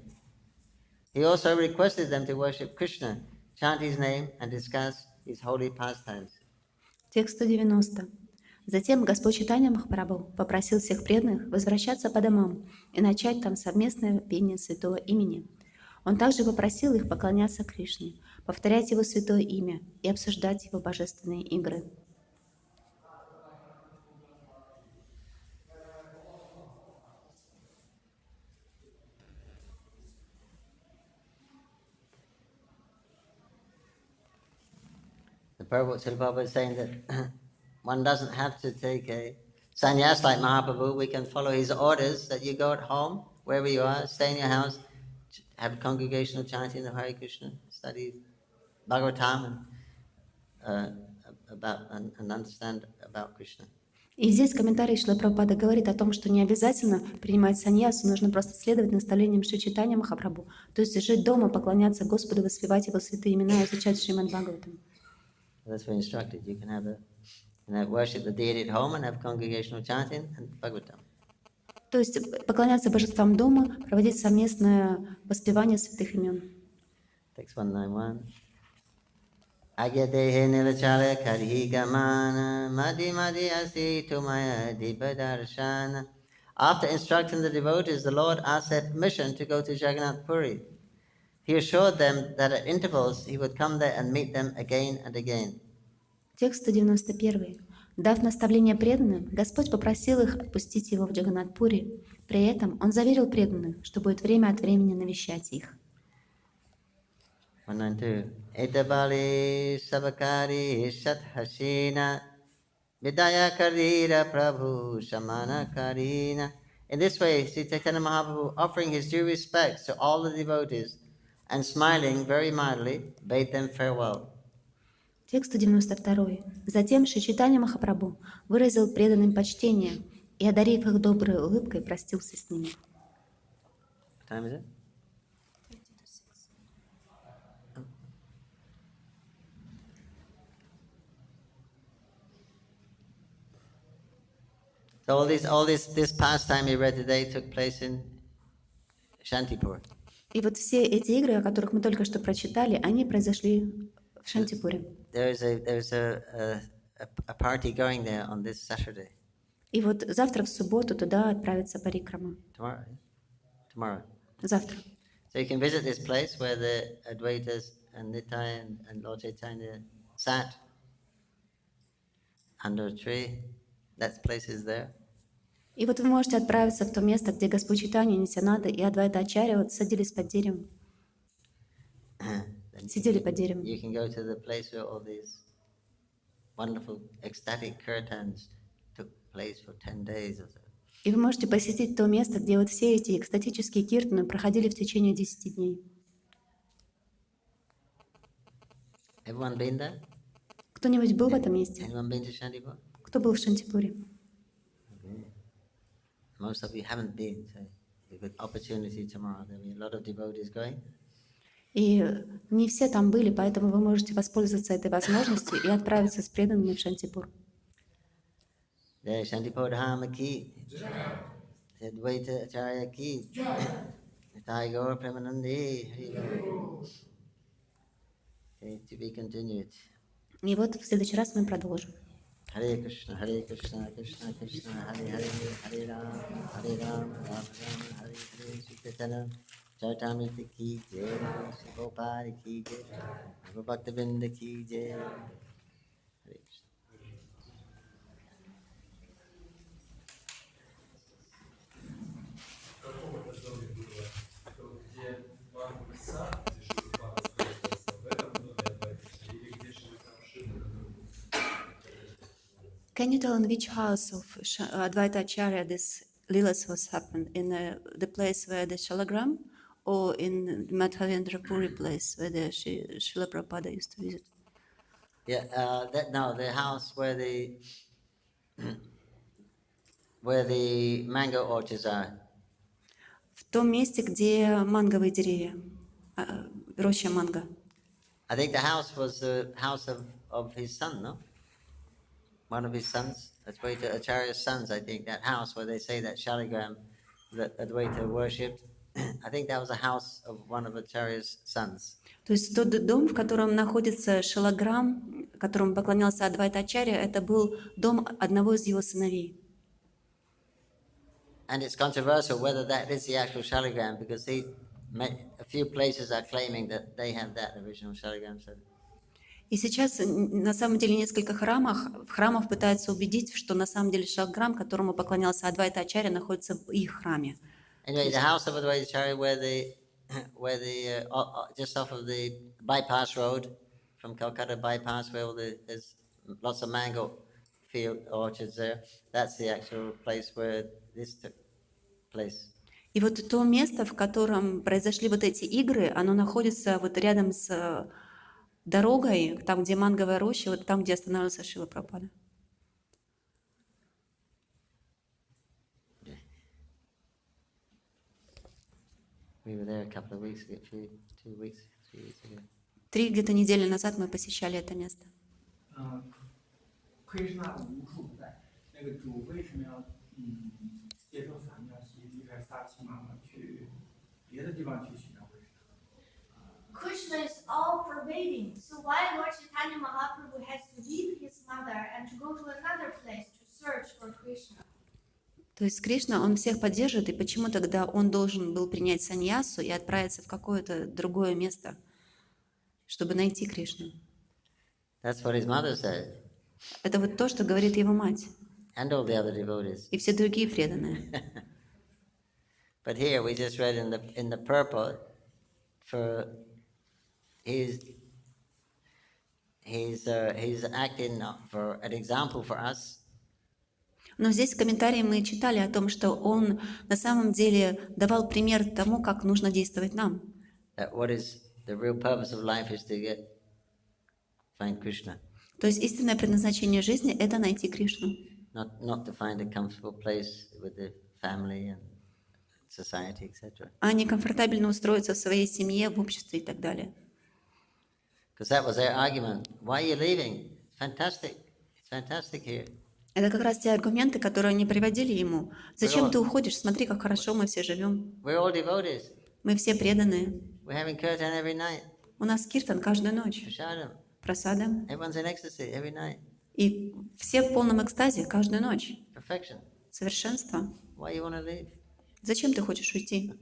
He also requested them to worship Krishna, chant his name and discuss his holy pastimes. Текст 190. Затем Господь Чайтанья Махапрабху попросил всех преданных возвращаться по домам и начать там совместное пение святого имени. Он также попросил их поклоняться Кришне, повторять его святое имя и обсуждать его божественные игры. The Prabhu is saying that one doesn't have to take a sannyas like Mahaprabhu. We can follow his orders that you go at home, wherever you are, stay in your house, have congregational chanting of Hare Krishna, study Bhagavatam and understand about Krishna. И здесь комментарий Шрила Прабхупады говорит о том, что не обязательно принимать саньясу, нужно просто следовать наставлениям Шри Чайтаньи Махапрабху, то есть жить дома, поклоняться Господу, воспевать Его святые имена и изучать Шримад Бхагаватам. That's what instructed. You can have worship the deity at home and have congregational chanting and Bhagavatam. То есть поклоняться божествам дома, проводить совместное воспевание святых имен. Text 191. Agyadehe nilachare karhi gamana madhi asi tumaya dipadarshana. After instructing the devotees, the Lord asked their permission to go to Jagannath Puri. He assured them that at intervals he would come there and meet them again and again. Текст 191. Дав наставление преданным, Господь попросил их отпустить его в Джаганнат-пури. При этом Он заверил преданных, что будет время от времени навещать их. 192. Etabali sabakari sathasina vidaya karira prabhu samana karina. In this way, Sri Chaitanya Mahaprabhu, offering his due respects to all the devotees and smiling very mildly, bade them farewell. Текст 192. Затем Шри Чайтанья Махапрабху выразил преданным почтение и, одарив их доброй улыбкой, простился с ними. What time is it? So this pastime he read today took place in Shantipur. И вот все эти игры, о которых мы только что прочитали, они произошли в Шантипуре. There's a party going there on this Saturday. И вот завтра в субботу туда отправится парикрама. Tomorrow. Tomorrow. Завтра. So you can visit this place where the Advaitas and Nitai and Lord Chaitanya sat under a tree. That place is there. И вот вы можете отправиться в то место, где Господь Чайтанья, Нитянанда и Адвайта Ачарья вот садились под деревом. Сидели под деревом. You can go to the place where all these wonderful ecstatic kirtans took place for 10 days or so. И вы можете посетить то место, где вот все эти экстатические киртаны проходили в течение 10 дней. Everyone been there? Кто-нибудь был в этом месте? Anyone been to Shantipur? Кто был в Шантипуре? Okay. Most of you haven't been, so it's a good opportunity tomorrow. There'll be a lot of devotees going. И не все там были, поэтому вы можете воспользоваться этой возможностью и отправиться с преданными в Шантипур. Jai Shantipur Dhama ki, Advaita Acharya ki, Nitai Gaur Premanandi, Hari Gaur. Okay, to be continued. И вот в следующий раз мы продолжим. Hare Krishna, Krishna Krishna, Hare Hare, Hare Ram, Ram Ram, Hare Hare, Sri Chaitanya-charitamrita ki jai, Sri Gopal ki jai, Guru Bhakta-vrinda ki jai. Hare Krishna. Какого-то доме было, где Марк сад, где жил Папа Спрятался, в этом доме Адвайты, или где жили там Шилы? Can you tell in which house of Advaita Acharya this Lilas was happened? In the place where the Shalagram or in the Madhya-lila place where the Srila Prabhupada used to visit? Yeah, the house where the mango orchards are. В том месте, где манговые деревья, роща манго. I think the house was the house of his son, no? One of his sons, Advaita Acharya's sons, I think, that house where they say that Shaligram that Advaita worshipped, I think that was a house of one of Acharya's sons. То есть тот дом, в котором находится Шалаграм, которому поклонялся Адвайта Ачарья, это был дом одного из его сыновей. And it's controversial whether that is the actual Shaligram, because a few places are claiming that they have that original Shaligram. So. И сейчас на самом деле несколько храмов пытаются убедить, что на самом деле Шалаграм, которому поклонялся Адвайта Ачарья, находится в их храме. Anyway, the house of Advaita Acharya, where the just off of the bypass road from Calcutta bypass, where there's lots of mango field orchards there. That's the actual place where this took place. И вот то место, в котором произошли вот эти игры, оно находится вот рядом с дорогой, там, где манговая роща, вот там, где останавливался Шрила Прабхупада. We were there a couple of weeks ago, 3 weeks ago. 3 где-то недели назад мы посещали это место. Кришна无处不在，那个主为什么要接受散要西离开萨琪玛嘛，去别的地方去寻找为什么？ Krishna is all pervading, so why Lord Chaitanya Mahaprabhu has to leave his mother and to go to another place to search for Krishna? То есть Кришна, он всех поддерживает, и почему тогда он должен был принять саньясу и отправиться в какое-то другое место, чтобы найти Кришну? That's what his mother said. Это вот то, что говорит его мать. And all the other devotees. И все другие преданные. But here we just read in the purport for he's acting for an example for us. Но здесь в комментарии мы читали о том, что он на самом деле давал пример тому, как нужно действовать нам. That what is the real purpose of life is to find Krishna. То есть истинное предназначение жизни – это найти Кришну. Not to find a comfortable place with the family and society, etc. А не комфортабельно устроиться в своей семье, в обществе и так далее. Because that was their argument. Why are you leaving? It's fantastic. It's fantastic here. Это как раз те аргументы, которые они приводили ему. Зачем ты уходишь? Смотри, как хорошо мы все живем. We're all devotees. Мы все преданные. We're having kirtan every night. У нас киртан каждую ночь. Prasadam. просада. Everyone's in ecstasy every night. И все в полном экстазе каждую ночь. Perfection. Совершенство. Why you want to leave? Зачем ты хочешь уйти?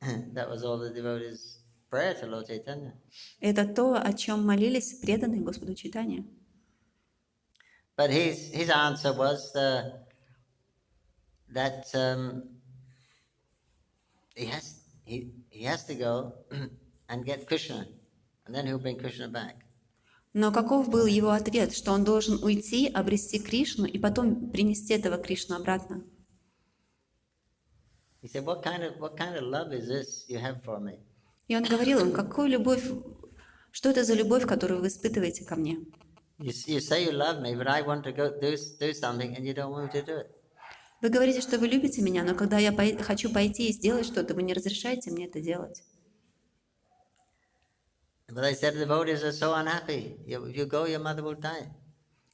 That was all the devotees' prayer to Lord Chaitanya. Это то, о чем молились преданные Господу Чайтанье. But his answer was that he has to go and get Krishna, and then he'll bring Krishna back. Но каков был его ответ, что он должен уйти, обрести Кришну и потом принести этого Кришну обратно? He said, what kind of love is this you have for me? И он говорил им, какую любовь, что это за любовь, которую вы испытываете ко мне? You say you love me, but I want to go do something, and you don't want me to do it. Вы говорите, что вы любите меня, но когда я хочу пойти и сделать что-то, вы не разрешаете мне это делать. But I said the devotees are so unhappy. If you go, your mother will die.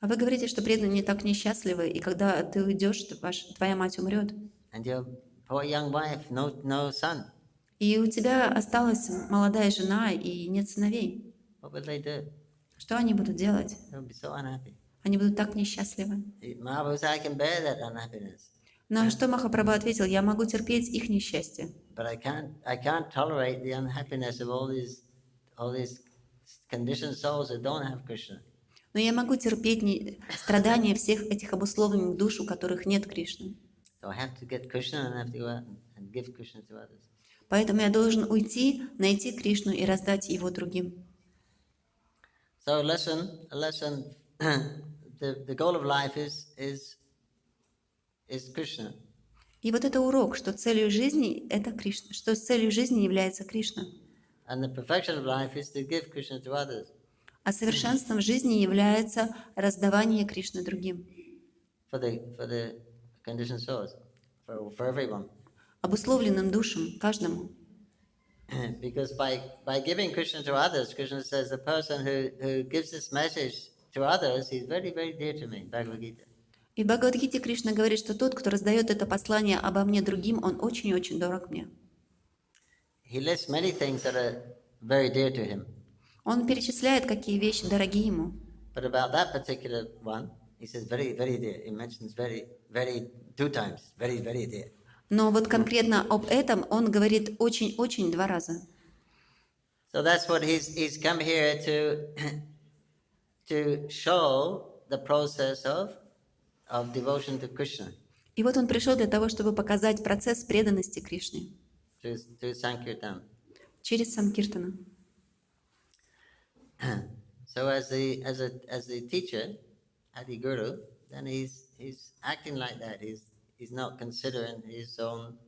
А вы говорите, что преданные так несчастливы, и когда ты уйдешь, твоя мать умрет. And your poor young wife, no son. И у тебя осталась молодая жена, и нет сыновей. What will they do? Что они будут делать? They'll be so unhappy. Они будут так несчастливы. Mahaprabhu said, I can bear that unhappiness, Но что Махапрабху ответил? Я могу терпеть их несчастье, but I can't tolerate the unhappiness of all these conditioned souls that don't have Krishna. но я могу терпеть страдания всех этих обусловленных душ, у которых нет Кришны. So I have to get Krishna and I have to go out and give Krishna to others. Поэтому я должен уйти, найти Кришну и раздать его другим. So a lesson. The goal of life is Krishna. И вот это урок, что целью жизни это Кришна, что целью жизни является Кришна. And the perfection of life is to give Krishna to others. А совершенством жизни является раздавание Кришны другим, For the conditioned souls, for everyone. обусловленным душам, каждому. Because by giving Krishna to others, Krishna says the person who gives this message to others is very, very dear to me, Bhagavad Gita. И в Бхагавад-гите Кришна говорит, что тот, кто раздает это послание обо мне другим, он очень-очень дорог мне. He lists many things that are very dear to him. Он перечисляет, какие вещи дороги ему. But about that particular one, he says very, very dear. He mentions very, very 2 times, very, very dear. Но вот конкретно об этом он говорит очень-очень 2 раза. So that's what he's come here to show the process of devotion to Krishna И вот он пришел для того, чтобы показать процесс преданности Кришне through Sankirtan. через Санкиртану. So as the teacher, Adi Guru, then he's acting like that. He's not considering his own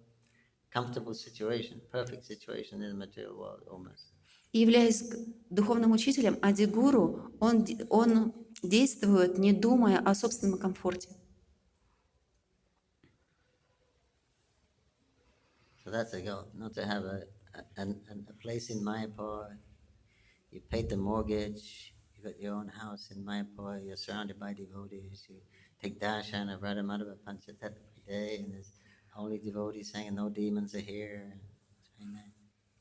comfortable situation, perfect situation in the material world almost. И являясь духовным учителем, Ади-гуру, он действует, не думая о собственном комфорте. So that's the goal, not to have a place in Mayapur. You paid the mortgage, you got your own house in Mayapur, you're surrounded by devotees, you take darshan of Radha Madhava Panchatat every day, and there's only devotees saying no demons are here.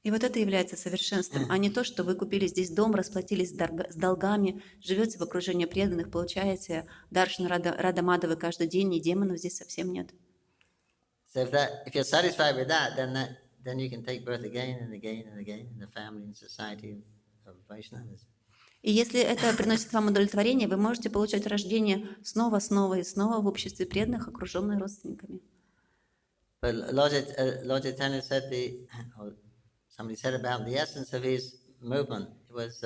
И вот это является совершенством, а не то, что вы купили здесь дом, расплатились с долгами, живете в окружении преданных, получаете даршан Рада Мадхавы каждый день, и демонов здесь совсем нет. So if you're satisfied with that, then you can take birth again and again and again in the family and society of Vaishnavas. И если это приносит вам удовлетворение, вы можете получать рождение снова и снова в обществе преданных, окруженные родственниками. But Lord Chaitanya said somebody said about the essence of his movement. It was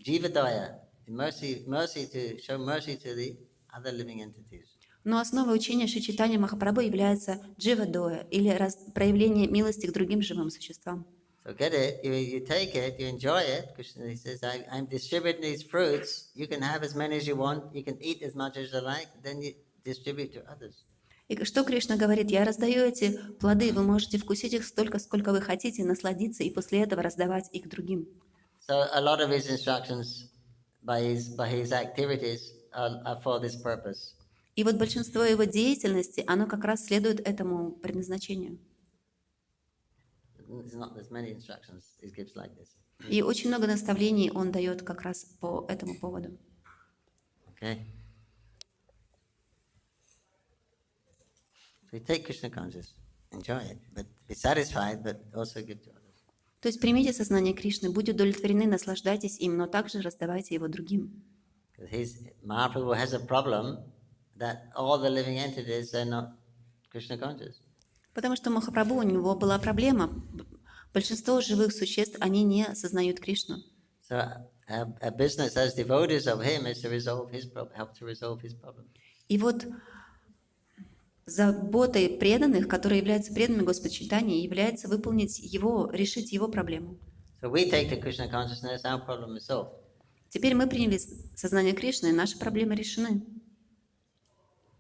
jivadaya, mercy to show mercy to the other living entities. Но основой учения Шри Чайтанья Махапрабху является дживадоя, или проявление милости к другим живым существам. So get it, you take it, you enjoy it. Krishna he says, I'm distributing these fruits. You can have as many as you want. You can eat as much as you like. Then you distribute to others. И что Кришна говорит? Я раздаю эти плоды, вы можете вкусить их столько, сколько вы хотите, насладиться, и после этого раздавать их другим. So a lot of his instructions by his activities are for this purpose. И вот большинство его деятельности, оно как раз следует этому предназначению. there's many instructions he gives like this. И очень много наставлений он дает как раз по этому поводу. Okay. So you take Krishna consciousness, enjoy it, but be satisfied, but also give to others. То есть примите сознание Кришны, будьте удовлетворены, наслаждайтесь им, но также раздавайте его другим. Mahaprabhu has a problem that all the living entities are not Krishna conscious. Потому что Махапрабху, у него была проблема. Большинство живых существ, они не осознают Кришну. So a business as devotees of him is to resolve his problem, help to resolve his problem. И вот заботой преданных, которые являются преданными Господа Чайтаньи, является выполнить его, решить его проблему. So we take the Krishna consciousness, our problem is solved. Теперь мы приняли сознание Кришны, и наши проблемы решены.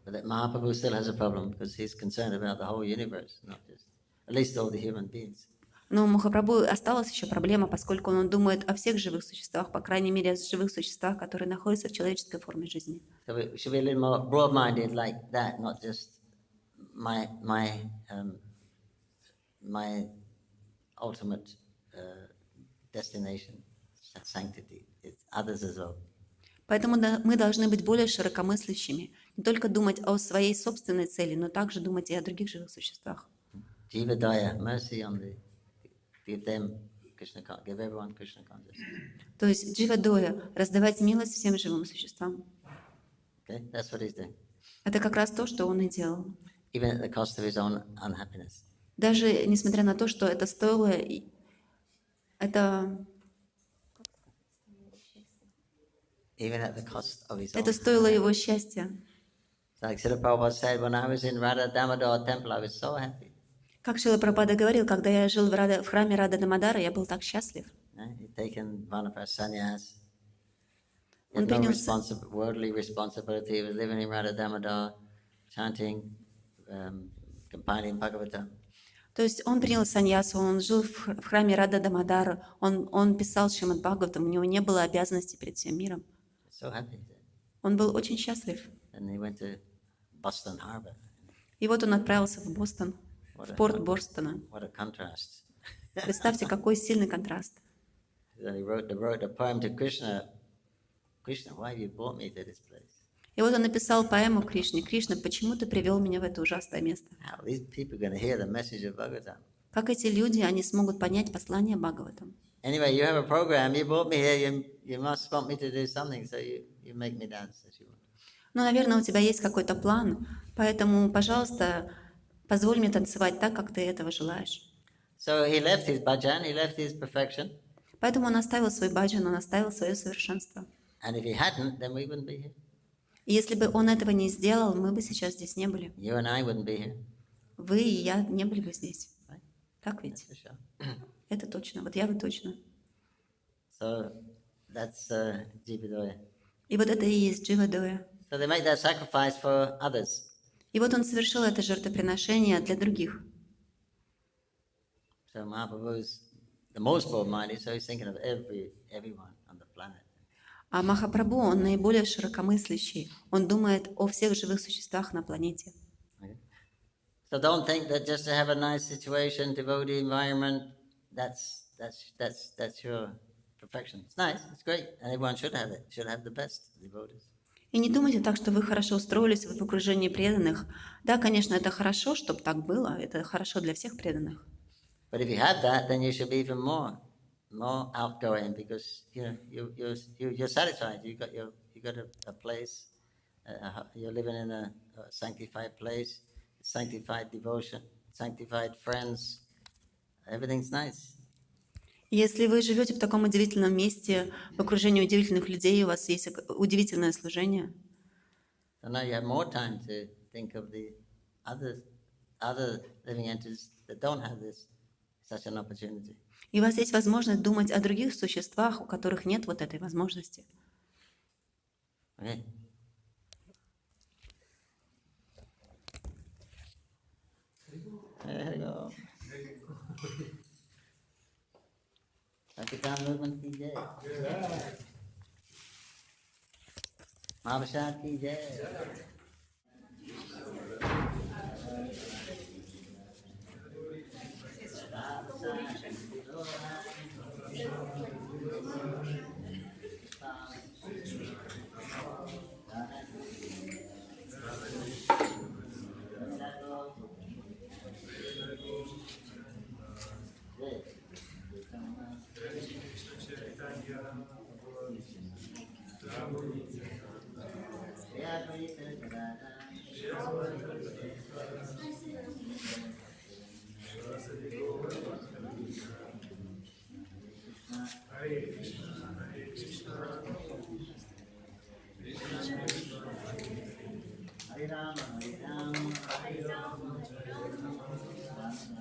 But that Mahaprabhu still has a problem because he's concerned about the whole universe, not just, at least all the human beings. Но у Махапрабху осталась еще проблема, поскольку он думает о всех живых существах, по крайней мере, о живых существах, которые находятся в человеческой форме жизни. So we should be a little more broad-minded like that, not just my ultimate destination, sanctity. It's others as well. Поэтому мы должны быть более широкомыслящими, не только думать о своей собственной цели, но также думать и о других живых существах. Jiva Daya, mercy on the, give them Krishna, give everyone Krishna consciousness. То есть джива-доя, раздавать милость всем живым существам. Okay, that's what he's doing. Это как раз то, что он и делал. Even at the cost of his own unhappiness. Даже несмотря на то, что это стоило, Even at the cost of his own. это стоило его счастья. Like Srila Prabhupada said, when I was in Radha Damodar temple, I was so happy. Как Шрила Прабхупада говорил, когда я жил в храме Рада Дамодара, я был так счастлив. He'd taken Vanapasa sannyas. He Он had no принял worldly responsibility. He was living in Radha Damodar, chanting, compiling Bhagavatam. То есть он принял саньясу, он жил в храме Рада Дамодара, он писал Шримад Бхагаватам, у него не было обязанностей перед всем миром. So happy. Он был очень счастлив. And he went to Boston Harbor. И вот он отправился в Бостон, в порт Бостона. What a contrast. Представьте, какой сильный контраст. So he wrote a poem to Krishna. Krishna, why have you brought me to this place? И вот он написал поэму Кришне. Кришна, почему ты привел меня в это ужасное место? How these people are going to hear the message of Bhagavatam? Как эти люди, они смогут понять послание Бхагаватам? Anyway, you have a program. You brought me here. You must want me to do something. So you make me dance as you want. Ну, наверное, у тебя есть какой-то план, поэтому, пожалуйста, позволь мне танцевать так, как ты этого желаешь. So he left his bhajan. He left his perfection. Поэтому он оставил свой баджан, он оставил свое совершенство. And if he hadn't, then we wouldn't be here. И если бы он этого не сделал, мы бы сейчас здесь не были. You and I wouldn't be here. Вы и я не были бы здесь. Right? Так ведь? For sure. Это точно. Вот я вы точно. So that's Jivadoya. И вот это и есть джива-доя. So they make that sacrifice for others. И вот он совершил это жертвоприношение для других. So Mahaprabhu's the most broad-minded, so he's thinking of everyone on the planet. А Махапрабху, он наиболее широкомыслящий. Он думает о всех живых существах на планете. Okay? So don't think that just to have a nice situation, devotee environment, that's your perfection. It's nice, it's great, and everyone should have it. Should have the best devotees. И не думайте так, что вы хорошо устроились в окружении преданных. Да, конечно, это хорошо, чтобы так было. Это хорошо для всех преданных. But if you have that, then you should be even more outgoing because you're satisfied. You got a place. You're living in a sanctified place, sanctified devotion, sanctified friends. Everything's nice. Если вы живете в таком удивительном месте, в окружении удивительных людей, у вас есть удивительное служение, So now you have more time to think of the other living entities that don't have such an opportunity. и у вас есть возможность думать о других существах, у которых нет вот этой возможности. Okay. There you go. Pakistan movement ki jai. Mahabhashat ki jai. Mahabhashat. Hare Rama, Hare Rama, Rama Rama, Hare Hare.